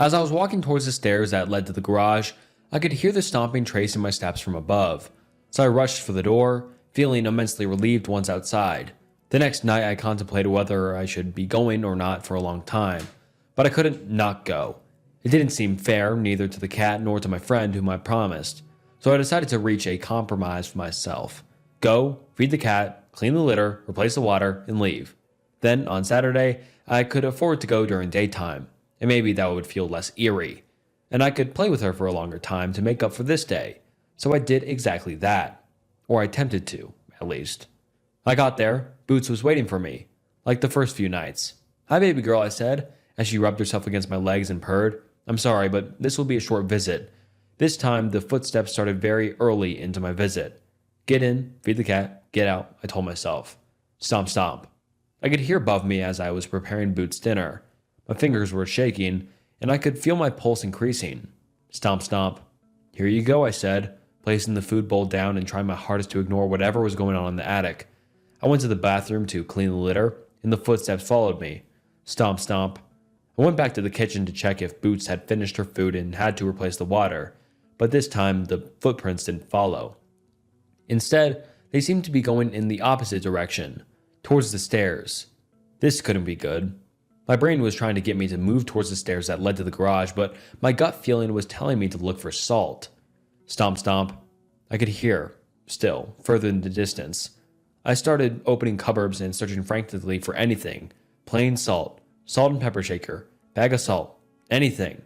As I was walking towards the stairs that led to the garage, I could hear the stomping tracing my steps from above. So I rushed for the door, feeling immensely relieved once outside. The next night I contemplated whether I should be going or not for a long time, but I couldn't not go. It didn't seem fair, neither to the cat nor to my friend whom I promised. So I decided to reach a compromise for myself. Go, feed the cat, clean the litter, replace the water, and leave. Then, on Saturday, I could afford to go during daytime, and maybe that would feel less eerie. And I could play with her for a longer time to make up for this day. So I did exactly that. Or I attempted to, at least. I got there. Boots was waiting for me, like the first few nights. "Hi, baby girl," I said, as she rubbed herself against my legs and purred. "I'm sorry, but this will be a short visit." This time, the footsteps started very early into my visit. "Get in, feed the cat, get out," I told myself. Stomp, stomp. I could hear above me as I was preparing Boots' dinner. My fingers were shaking, and I could feel my pulse increasing. Stomp, stomp. "Here you go," I said, placing the food bowl down and trying my hardest to ignore whatever was going on in the attic. I went to the bathroom to clean the litter, and the footsteps followed me. Stomp, stomp. I went back to the kitchen to check if Boots had finished her food and had to replace the water, but this time the footprints didn't follow. Instead, they seemed to be going in the opposite direction, towards the stairs. This couldn't be good. My brain was trying to get me to move towards the stairs that led to the garage, but my gut feeling was telling me to look for salt. Stomp, stomp. I could hear, still, further in the distance. I started opening cupboards and searching frantically for anything. Plain salt, salt and pepper shaker, bag of salt, anything.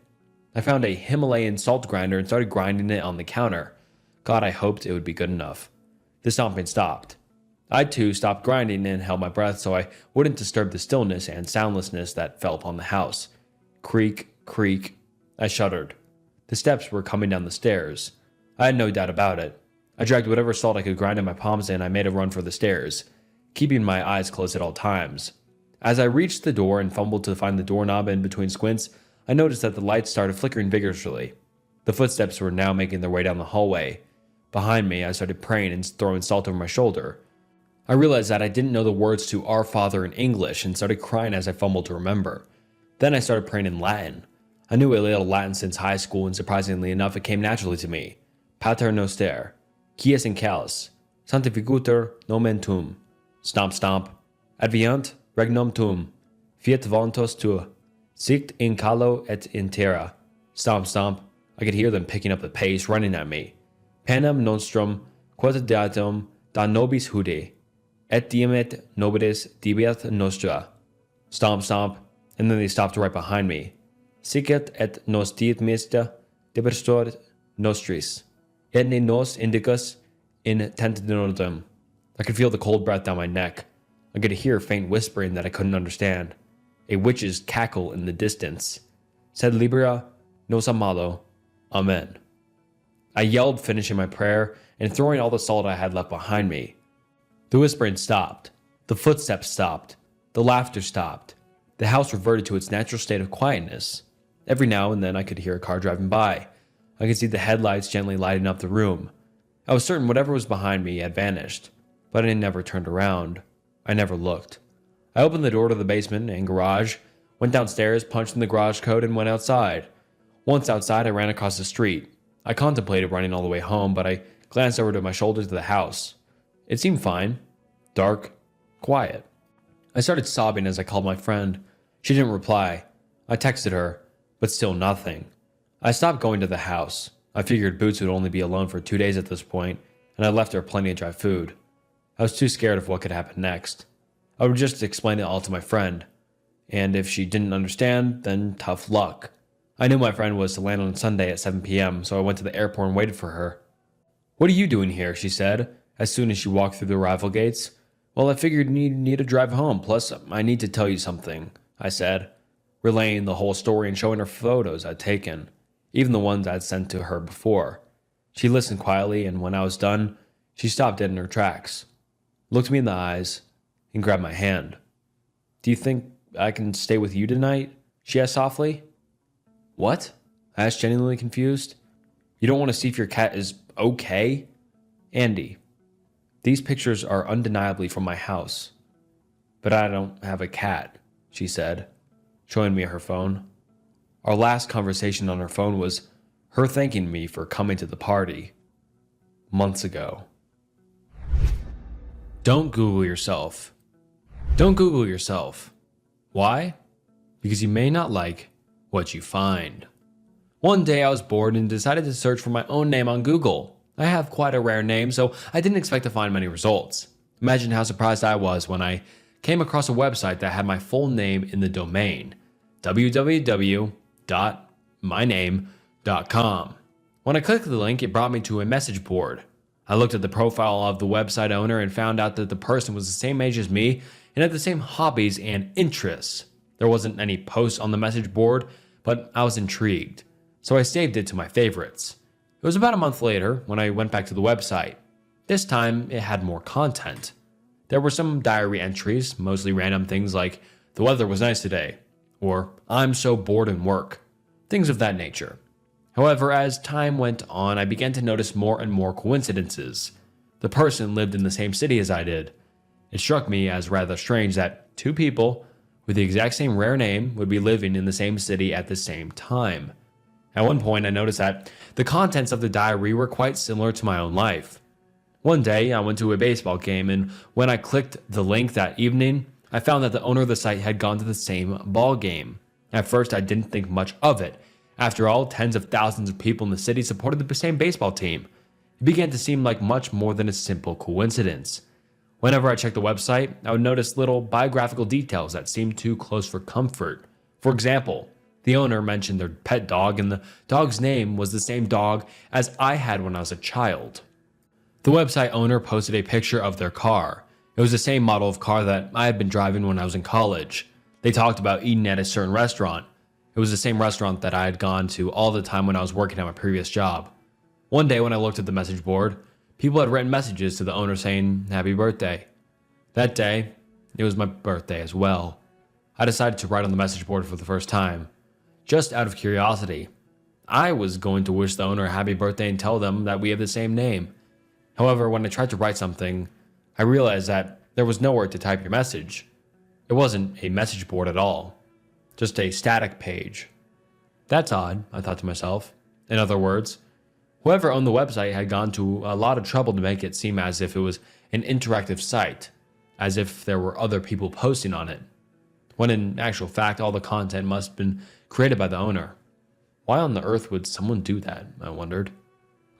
I found a Himalayan salt grinder and started grinding it on the counter. God, I hoped it would be good enough. The stomping stopped. I too stopped grinding and held my breath so I wouldn't disturb the stillness and soundlessness that fell upon the house. Creak, creak. I shuddered. The steps were coming down the stairs. I had no doubt about it. I dragged whatever salt I could grind in my palms and I made a run for the stairs, keeping my eyes closed at all times. As I reached the door and fumbled to find the doorknob in between squints, I noticed that the lights started flickering vigorously. The footsteps were now making their way down the hallway. Behind me, I started praying and throwing salt over my shoulder. I realized that I didn't know the words to Our Father in English and started crying as I fumbled to remember. Then I started praying in Latin. I knew a little Latin since high school and surprisingly enough it came naturally to me. Pater noster, qui es in calis, sanctificetur nomen tuum. Stomp, stomp. Adveniat regnum tuum, fiat voluntas tua, sic in calo et in terra. Stomp, stomp. I could hear them picking up the pace, running at me. Panem nostrum,
quod datum da nobis hude, et diemet nobilis dibiat nostra. Stomp, stomp, and then they stopped right behind me. Sicet et nos diet mista deberstor nostris, et ne nos indicus in tentinotum. I could feel the cold breath down my neck. I could hear faint whispering that I couldn't understand. A witch's cackle in the distance. Sed libera nos amalo. Amen. I yelled, finishing my prayer and throwing all the salt I had left behind me. The whispering stopped. The footsteps stopped. The laughter stopped. The house reverted to its natural state of quietness. Every now and then I could hear a car driving by. I could see the headlights gently lighting up the room. I was certain whatever was behind me had vanished, but I never turned around. I never looked. I opened the door to the basement and garage, went downstairs, punched in the garage code, and went outside. Once outside, I ran across the street. I contemplated running all the way home, but I glanced over to my shoulder to the house. It seemed fine. Dark. Quiet. I started sobbing as I called my friend. She didn't reply. I texted her, but still nothing. I stopped going to the house. I figured Boots would only be alone for 2 days at this point, and I left her plenty of dry food. I was too scared of what could happen next. I would just explain it all to my friend, and if she didn't understand, then tough luck. I knew my friend was to land on Sunday at 7 p.m., so I went to the airport and waited for her. "What are you doing here?" she said, as soon as she walked through the arrival gates. "Well, I figured you need to drive home, plus I need to tell you something," I said, relaying the whole story and showing her photos I'd taken, even the ones I'd sent to her before. She listened quietly, and when I was done, she stopped dead in her tracks, looked me in the eyes, and grabbed my hand. "Do you think I can stay with you tonight?" she asked softly. "What?" I asked, genuinely confused. "You don't want to see if your cat is okay?" "Andy, these pictures are undeniably from my house, but I don't have a cat," she said, showing me her phone. Our last conversation on her phone was her thanking me for coming to the party. Months ago. Don't Google yourself. Don't Google yourself. Why? Because you may not like what you find. One day I was bored and decided to search for my own name on Google. I have quite a rare name, so I didn't expect to find many results. Imagine how surprised I was when I came across a website that had my full name in the domain, www.myname.com. When I clicked the link, it brought me to a message board. I looked at the profile of the website owner and found out that the person was the same age as me and had the same hobbies and interests. There wasn't any posts on the message board, but I was intrigued, so I saved it to my favorites. It was about a month later when I went back to the website. This time, it had more content. There were some diary entries, mostly random things like, "The weather was nice today," or "I'm so bored in work," things of that nature. However, as time went on, I began to notice more and more coincidences. The person lived in the same city as I did. It struck me as rather strange that two people with the exact same rare name would be living in the same city at the same time. At one point, I noticed that the contents of the diary were quite similar to my own life. One day, I went to a baseball game, and when I clicked the link that evening, I found that the owner of the site had gone to the same ball game. At first, I didn't think much of it. After all, tens of thousands of people in the city supported the same baseball team. It began to seem like much more than a simple coincidence. Whenever I checked the website, I would notice little biographical details that seemed too close for comfort. For example, the owner mentioned their pet dog, and the dog's name was the same dog as I had when I was a child. The website owner posted a picture of their car. It was the same model of car that I had been driving when I was in college. They talked about eating at a certain restaurant. It was the same restaurant that I had gone to all the time when I was working at my previous job. One day when I looked at the message board, people had written messages to the owner saying, "Happy birthday." That day, it was my birthday as well. I decided to write on the message board for the first time, just out of curiosity. I was going to wish the owner a happy birthday and tell them that we have the same name. However, when I tried to write something, I realized that there was nowhere to type your message. It wasn't a message board at all, just a static page. That's odd, I thought to myself. In other words, whoever owned the website had gone to a lot of trouble to make it seem as if it was an interactive site, as if there were other people posting on it, when in actual fact all the content must have been created by the owner. Why on the earth would someone do that, I wondered.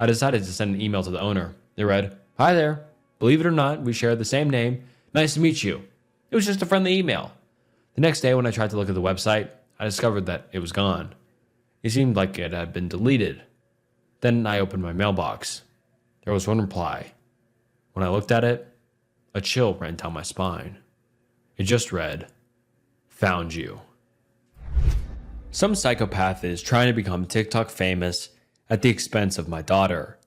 I decided to send an email to the owner. It read,
Hi there. Believe it or not, we share the same name. Nice to meet you. It was just a friendly email. The next day when I tried to look at the website, I discovered that it was gone. It seemed like it had been deleted. Then I opened my mailbox. There was one reply. When I looked at it, a chill ran down my spine. It just read, "Found you." Some psychopath is trying to become TikTok famous at the expense of my daughter.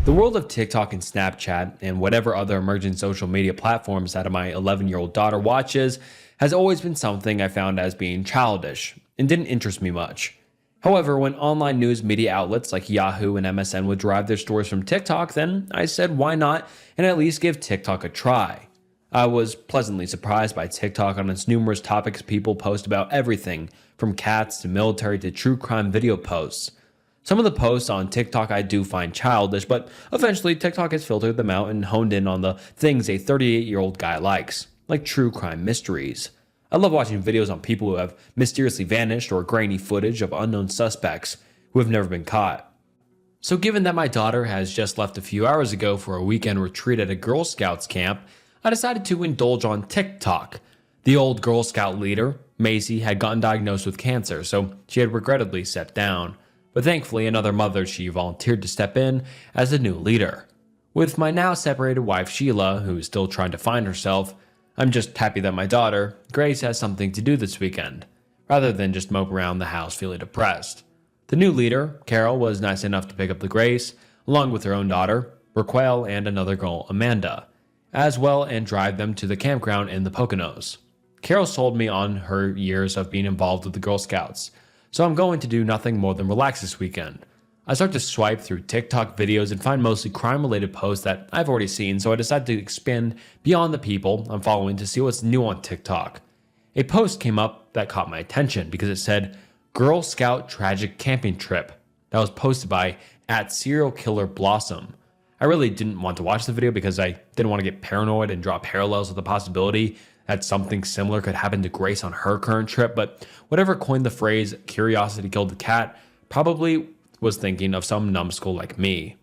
The world of TikTok and Snapchat and whatever other emerging social media platforms that my 11-year-old daughter watches has always been something I found as being childish and didn't interest me much. However, when online news media outlets like Yahoo and MSN would derive their stories from TikTok, then I said why not and at least give TikTok a try. I was pleasantly surprised by TikTok on its numerous topics. People post about everything from cats to military to true crime video posts. Some of the posts on TikTok I do find childish, but eventually TikTok has filtered them out and honed in on the things a 38-year-old guy likes, like true crime mysteries. I love watching videos on people who have mysteriously vanished or grainy footage of unknown suspects who have never been caught. So given that my daughter has just left a few hours ago for a weekend retreat at a Girl Scouts camp, I decided to indulge on TikTok. The old Girl Scout leader, Macy, had gotten diagnosed with cancer, so she had regrettably stepped down. But thankfully, another mother, she volunteered to step in as the new leader. With my now separated wife, Sheila, who is still trying to find herself, I'm just happy that my daughter, Grace, has something to do this weekend, rather than just mope around the house feeling depressed. The new leader, Carol, was nice enough to pick up the Grace, along with her own daughter, Raquel, and another girl, Amanda, as well, and drive them to the campground in the Poconos. Carol sold me on her years of being involved with the Girl Scouts, so I'm going to do nothing more than relax this weekend. I start to swipe through TikTok videos and find mostly crime-related posts that I've already seen, so I decided to expand beyond the people I'm following to see what's new on TikTok. A post came up that caught my attention because it said, "Girl Scout Tragic Camping Trip," that was posted by @SerialKillerBlossom. I really didn't want to watch the video because I didn't want to get paranoid and draw parallels with the possibility that something similar could happen to Grace on her current trip, but whatever coined the phrase "curiosity killed the cat" probably was thinking of some numbskull like me.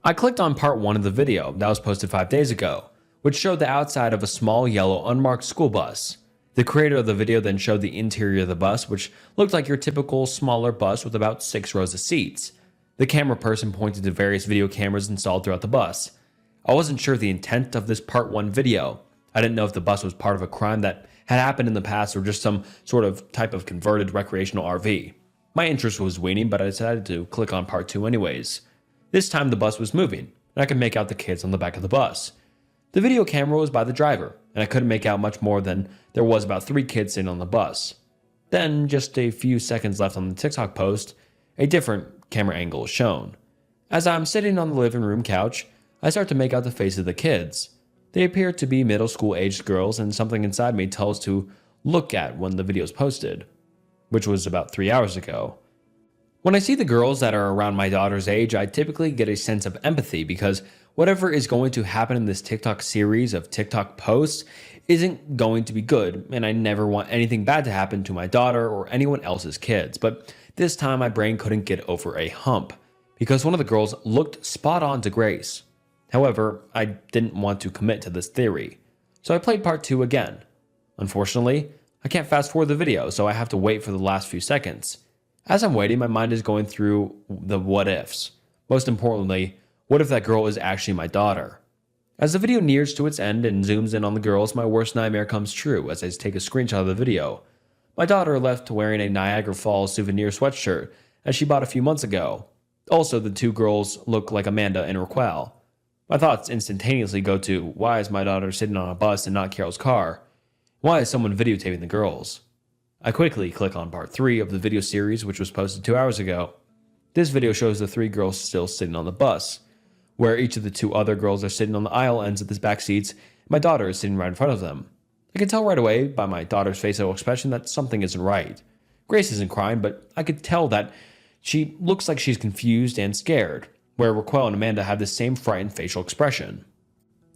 I clicked on part 1 of the video that was posted 5 days ago, which showed the outside of a small yellow unmarked school bus. The creator of the video then showed the interior of the bus, which looked like your typical smaller bus with about 6 rows of seats. The camera person pointed to various video cameras installed throughout the bus. I wasn't sure the intent of this part 1 video. I didn't know if the bus was part of a crime that had happened in the past or just some sort of type of converted recreational RV. My interest was waning, but I decided to click on part 2 anyways. This time the bus was moving, and I could make out the kids on the back of the bus. The video camera was by the driver, and I couldn't make out much more than there was about 3 kids sitting on the bus. Then, just a few seconds left on the TikTok post, a different camera angle is shown. As I'm sitting on the living room couch, I start to make out the face of the kids. They appear to be middle school aged girls, and something inside me tells to look at when the video is posted, which was about 3 hours ago. When I see the girls that are around my daughter's age, I typically get a sense of empathy because whatever is going to happen in this TikTok series of TikTok posts isn't going to be good, and I never want anything bad to happen to my daughter or anyone else's kids. But this time my brain couldn't get over a hump because one of the girls looked spot on to Grace. However, I didn't want to commit to this theory, so I played part 2 again. Unfortunately, I can't fast forward the video, so I have to wait for the last few seconds. As I'm waiting, my mind is going through the what ifs. Most importantly, what if that girl is actually my daughter? As the video nears to its end and zooms in on the girls, my worst nightmare comes true as I take a screenshot of the video. My daughter left wearing a Niagara Falls souvenir sweatshirt that she bought a few months ago. Also, the 2 girls look like Amanda and Raquel. My thoughts instantaneously go to, why is my daughter sitting on a bus and not Carol's car? Why is someone videotaping the girls? I quickly click on part 3 of the video series, which was posted 2 hours ago. This video shows the 3 girls still sitting on the bus, where each of the 2 other girls are sitting on the aisle ends of the back seats, and my daughter is sitting right in front of them. I can tell right away by my daughter's facial expression that something isn't right. Grace isn't crying, but I could tell that she looks like she's confused and scared, where Raquel and Amanda have the same frightened facial expression.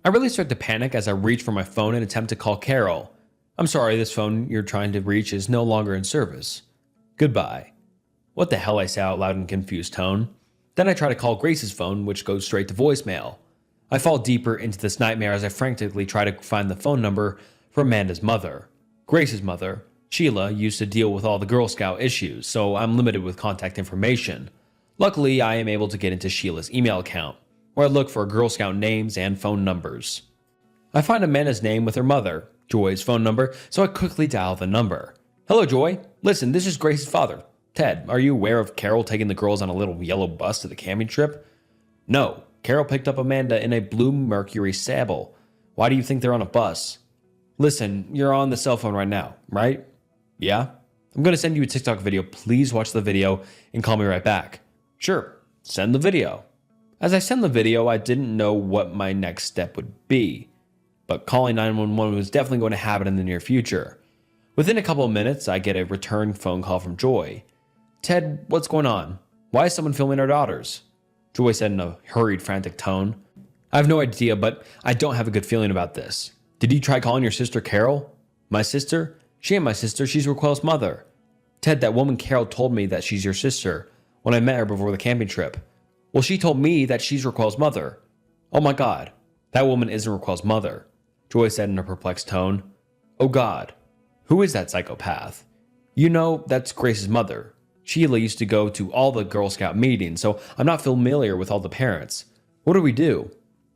I really start to panic as I reach for my phone and attempt to call Carol. I'm sorry, this phone you're trying to reach is no longer in service. Goodbye. What the hell, I say out loud in a confused tone. Then I try to call Grace's phone, which goes straight to voicemail.
I fall deeper into this nightmare as I frantically try to find the phone number for Amanda's mother. Grace's mother, Sheila, used to deal with all the Girl Scout issues, so I'm limited with contact information. Luckily, I am able to get into Sheila's email account, where I look for Girl Scout names and phone numbers. I find Amanda's name with her mother, Joy's phone number, so I quickly dial the number. Hello, Joy. Listen, this is Grace's father. Ted, are you aware of Carol taking the girls on a little yellow bus to the camping trip? No, Carol picked up Amanda in a blue Mercury Sable. Why do you think they're on a bus? Listen, you're on the cell phone right now, right? Yeah? I'm going to send you a TikTok video. Please watch the video and call me right back. Sure, send the video. As I send the video, I didn't know what my next step would be, but calling 911 was definitely going to happen in the near future. Within a couple of minutes, I get a return phone call from Joy. Ted, what's going on? Why is someone filming our daughters? Joy said in a hurried, frantic tone. I have no idea, but I don't have a good feeling about this. Did you try calling your sister Carol? My sister? She ain't my sister, she's Raquel's mother. Ted, that woman Carol told me that she's your sister when I met her before the camping trip. Well, she told me that she's Raquel's mother. Oh my God, that woman isn't Raquel's mother, Joy said in a perplexed tone. Oh God, who is that psychopath? You know, that's Grace's mother. Sheila used to go to all the Girl Scout meetings, so I'm not familiar with all the parents. What do we do?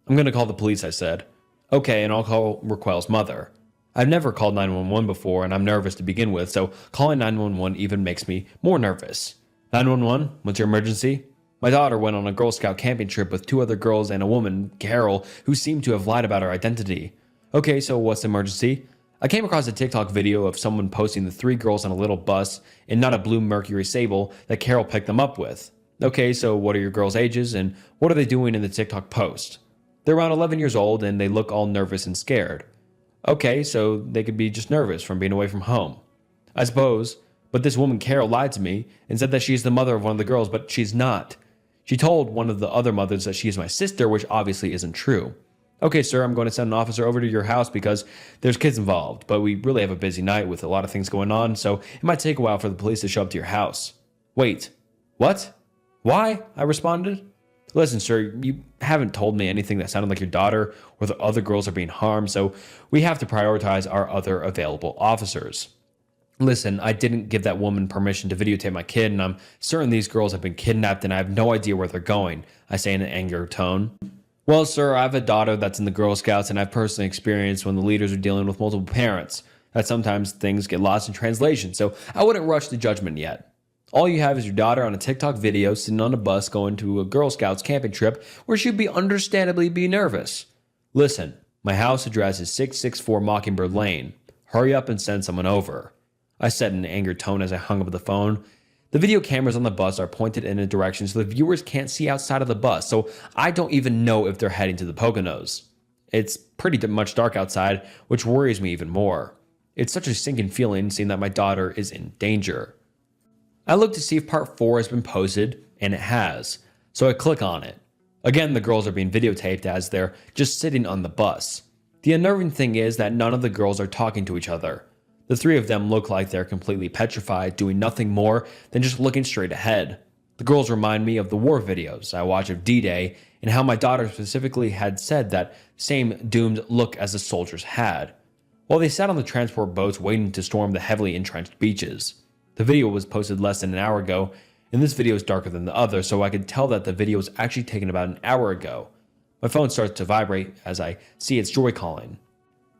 I'm going to call the police, I said. Okay, and I'll call Raquel's mother. I've never called 911 before, and I'm nervous to begin with, so calling 911 even makes me more nervous. 911, what's your emergency? My daughter went on a Girl Scout camping trip with 2 other girls and a woman, Carol, who seemed to have lied about her identity. Okay, so what's the emergency? I came across a TikTok video of someone posting the 3 girls on a little bus and not a blue Mercury Sable that Carol picked them up with. Okay, so what are your girls' ages and what are they doing in the TikTok post? They're around 11 years old and they look all nervous and scared. Okay, so they could be just nervous from being away from home. I suppose, but this woman Carol lied to me and said that she's the mother of one of the girls, but she's not. She told one of the other mothers that she is my sister, which obviously isn't true. Okay, sir, I'm going to send an officer over to your house because there's kids involved, but we really have a busy night with a lot of things going on, so it might take a while for the police to show up to your house. Wait, what? Why? I responded. Listen, sir, you haven't told me anything that sounded like your daughter or the other girls are being harmed, so we have to prioritize our other available officers. Listen, I didn't give that woman permission to videotape my kid, and I'm certain these girls have been kidnapped and I have no idea where they're going, I say in an angry tone. Well, sir, I have a daughter that's in the Girl Scouts, and I've personally experienced when the leaders are dealing with multiple parents that sometimes things get lost in translation, so I wouldn't rush to judgment yet. All you have is your daughter on a TikTok video sitting on a bus going to a Girl Scouts camping trip where she'd be understandably be nervous. Listen, my house address is 664 Mockingbird Lane. Hurry up and send someone over, I said in an angered tone as I hung up the phone. The video cameras on the bus are pointed in a direction so the viewers can't see outside of the bus, so I don't even know if they're heading to the Poconos. It's pretty much dark outside, which worries me even more. It's such a sinking feeling seeing that my daughter is in danger. I look to see if part 4 has been posted, and it has, so I click on it. Again, the girls are being videotaped as they're just sitting on the bus. The unnerving thing is that none of the girls are talking to each other. The 3 of them look like they're completely petrified, doing nothing more than just looking straight ahead. The girls remind me of the war videos I watch of D-Day and how my daughter specifically had said that same doomed look as the soldiers had, while they sat on the transport boats waiting to storm the heavily entrenched beaches. The video was posted less than an hour ago, and this video is darker than the other, so I could tell that the video was actually taken about an hour ago. My phone starts to vibrate as I see it's Joy calling.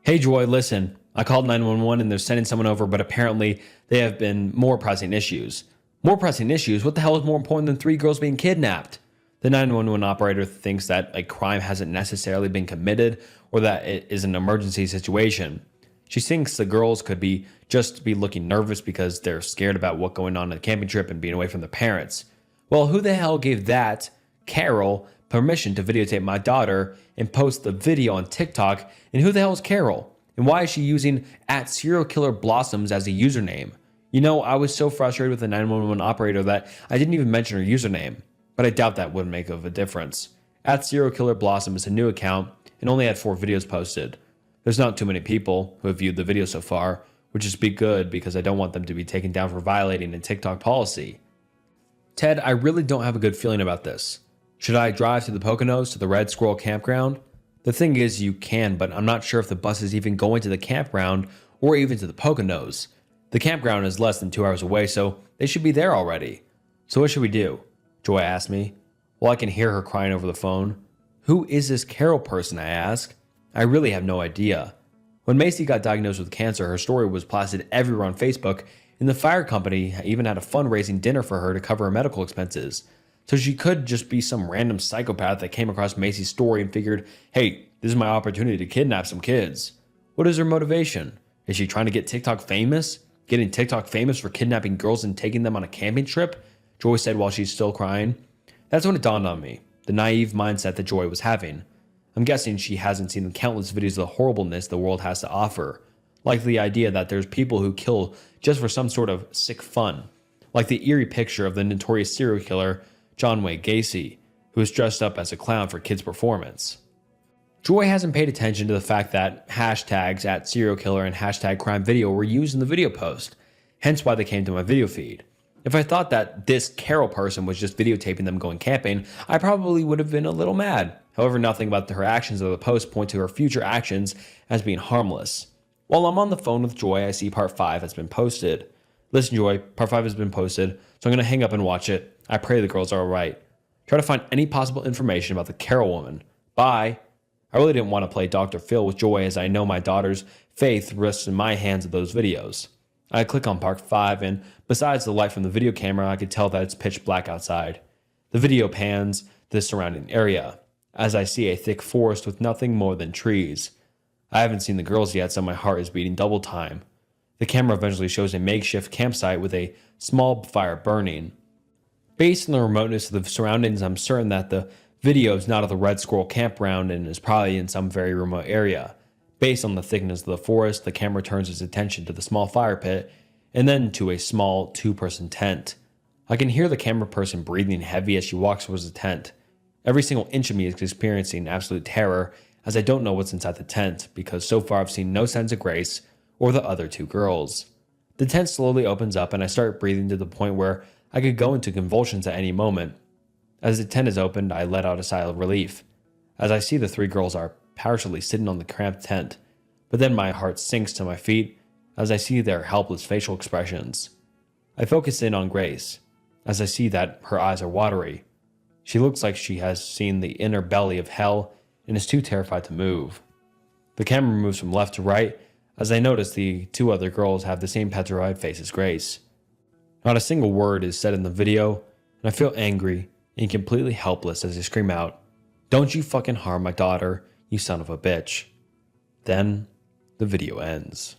Hey Joy, listen. I called 911 and they're sending someone over, but apparently they have been more pressing issues. More pressing issues? What the hell is more important than 3 girls being kidnapped? The 911 operator thinks that a crime hasn't necessarily been committed or that it is an emergency situation. She thinks the girls could be looking nervous because they're scared about what's going on the camping trip and being away from their parents. Well, who the hell gave that, Carol, permission to videotape my daughter and post the video on TikTok? And who the hell is Carol? And why is she using @serialkillerblossoms as a username? You know, I was so frustrated with the 911 operator that I didn't even mention her username, but I doubt that would make of a difference. @serialkillerblossom is a new account and only had 4 videos posted. There's not too many people who have viewed the video so far, which is good because I don't want them to be taken down for violating a TikTok policy. Ted, I really don't have a good feeling about this. Should I drive to the Poconos to the Red Squirrel campground? The thing is, you can, but I'm not sure if the bus is even going to the campground or even to the Poconos. The campground is less than 2 hours away, so they should be there already. So what should we do? Joy asked me. Well, I can hear her crying over the phone. Who is this Carol person, I ask. I really have no idea. When Macy got diagnosed with cancer, her story was plastered everywhere on Facebook, and the fire company even had a fundraising dinner for her to cover her medical expenses. So she could just be some random psychopath that came across Macy's story and figured, hey, this is my opportunity to kidnap some kids. What is her motivation? Is she trying to get TikTok famous? Getting TikTok famous for kidnapping girls and taking them on a camping trip? Joy said while she's still crying. That's when it dawned on me, the naive mindset that Joy was having. I'm guessing she hasn't seen the countless videos of the horribleness the world has to offer. Like the idea that there's people who kill just for some sort of sick fun. Like the eerie picture of the notorious serial killer John Wayne Gacy, who was dressed up as a clown for kids' performance. Joy hasn't paid attention to the fact that hashtags at serial killer and hashtag crime video were used in the video post, hence why they came to my video feed. If I thought that this Carol person was just videotaping them going camping, I probably would have been a little mad. However, nothing about her actions of the post point to her future actions as being harmless. While I'm on the phone with Joy, I see part 5 has been posted. Listen, Joy, part 5 has been posted, so I'm going to hang up and watch it. I pray the girls are alright. Try to find any possible information about the Carol woman. Bye. I really didn't want to play Dr. Phil with Joy as I know my daughter's faith rests in my hands of those videos. I click on part 5 and besides the light from the video camera, I could tell that it's pitch black outside. The video pans the surrounding area as I see a thick forest with nothing more than trees. I haven't seen the girls yet, so my heart is beating double time. The camera eventually shows a makeshift campsite with a small fire burning. Based on the remoteness of the surroundings, I'm certain that the video is not of the Red Squirrel campground and is probably in some very remote area. Based on the thickness of the forest, the camera turns its attention to the small fire pit and then to a small 2-person tent. I can hear the camera person breathing heavy as she walks towards the tent. Every single inch of me is experiencing absolute terror as I don't know what's inside the tent because so far I've seen no signs of Grace or the other 2 girls. The tent slowly opens up and I start breathing to the point where I could go into convulsions at any moment. As the tent is opened, I let out a sigh of relief as I see the 3 girls are partially sitting on the cramped tent, but then my heart sinks to my feet as I see their helpless facial expressions. I focus in on Grace as I see that her eyes are watery. She looks like she has seen the inner belly of hell and is too terrified to move. The camera moves from left to right as I notice the 2 other girls have the same petrified face as Grace. Not a single word is said in the video, and I feel angry and completely helpless as I scream out, "Don't you fucking harm my daughter, you son of a bitch." Then, the video ends.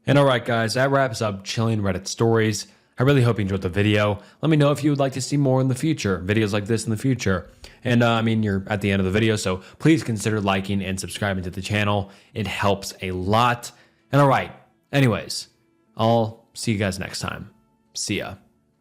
And alright guys, that wraps up Chilling Reddit Stories. I really hope you enjoyed the video. Let me know if you would like to see more in the future, videos like this in the future. And you're at the end of the video, so please consider liking and subscribing to the channel. It helps a lot. And alright, anyways, I'll see you guys next time. See ya.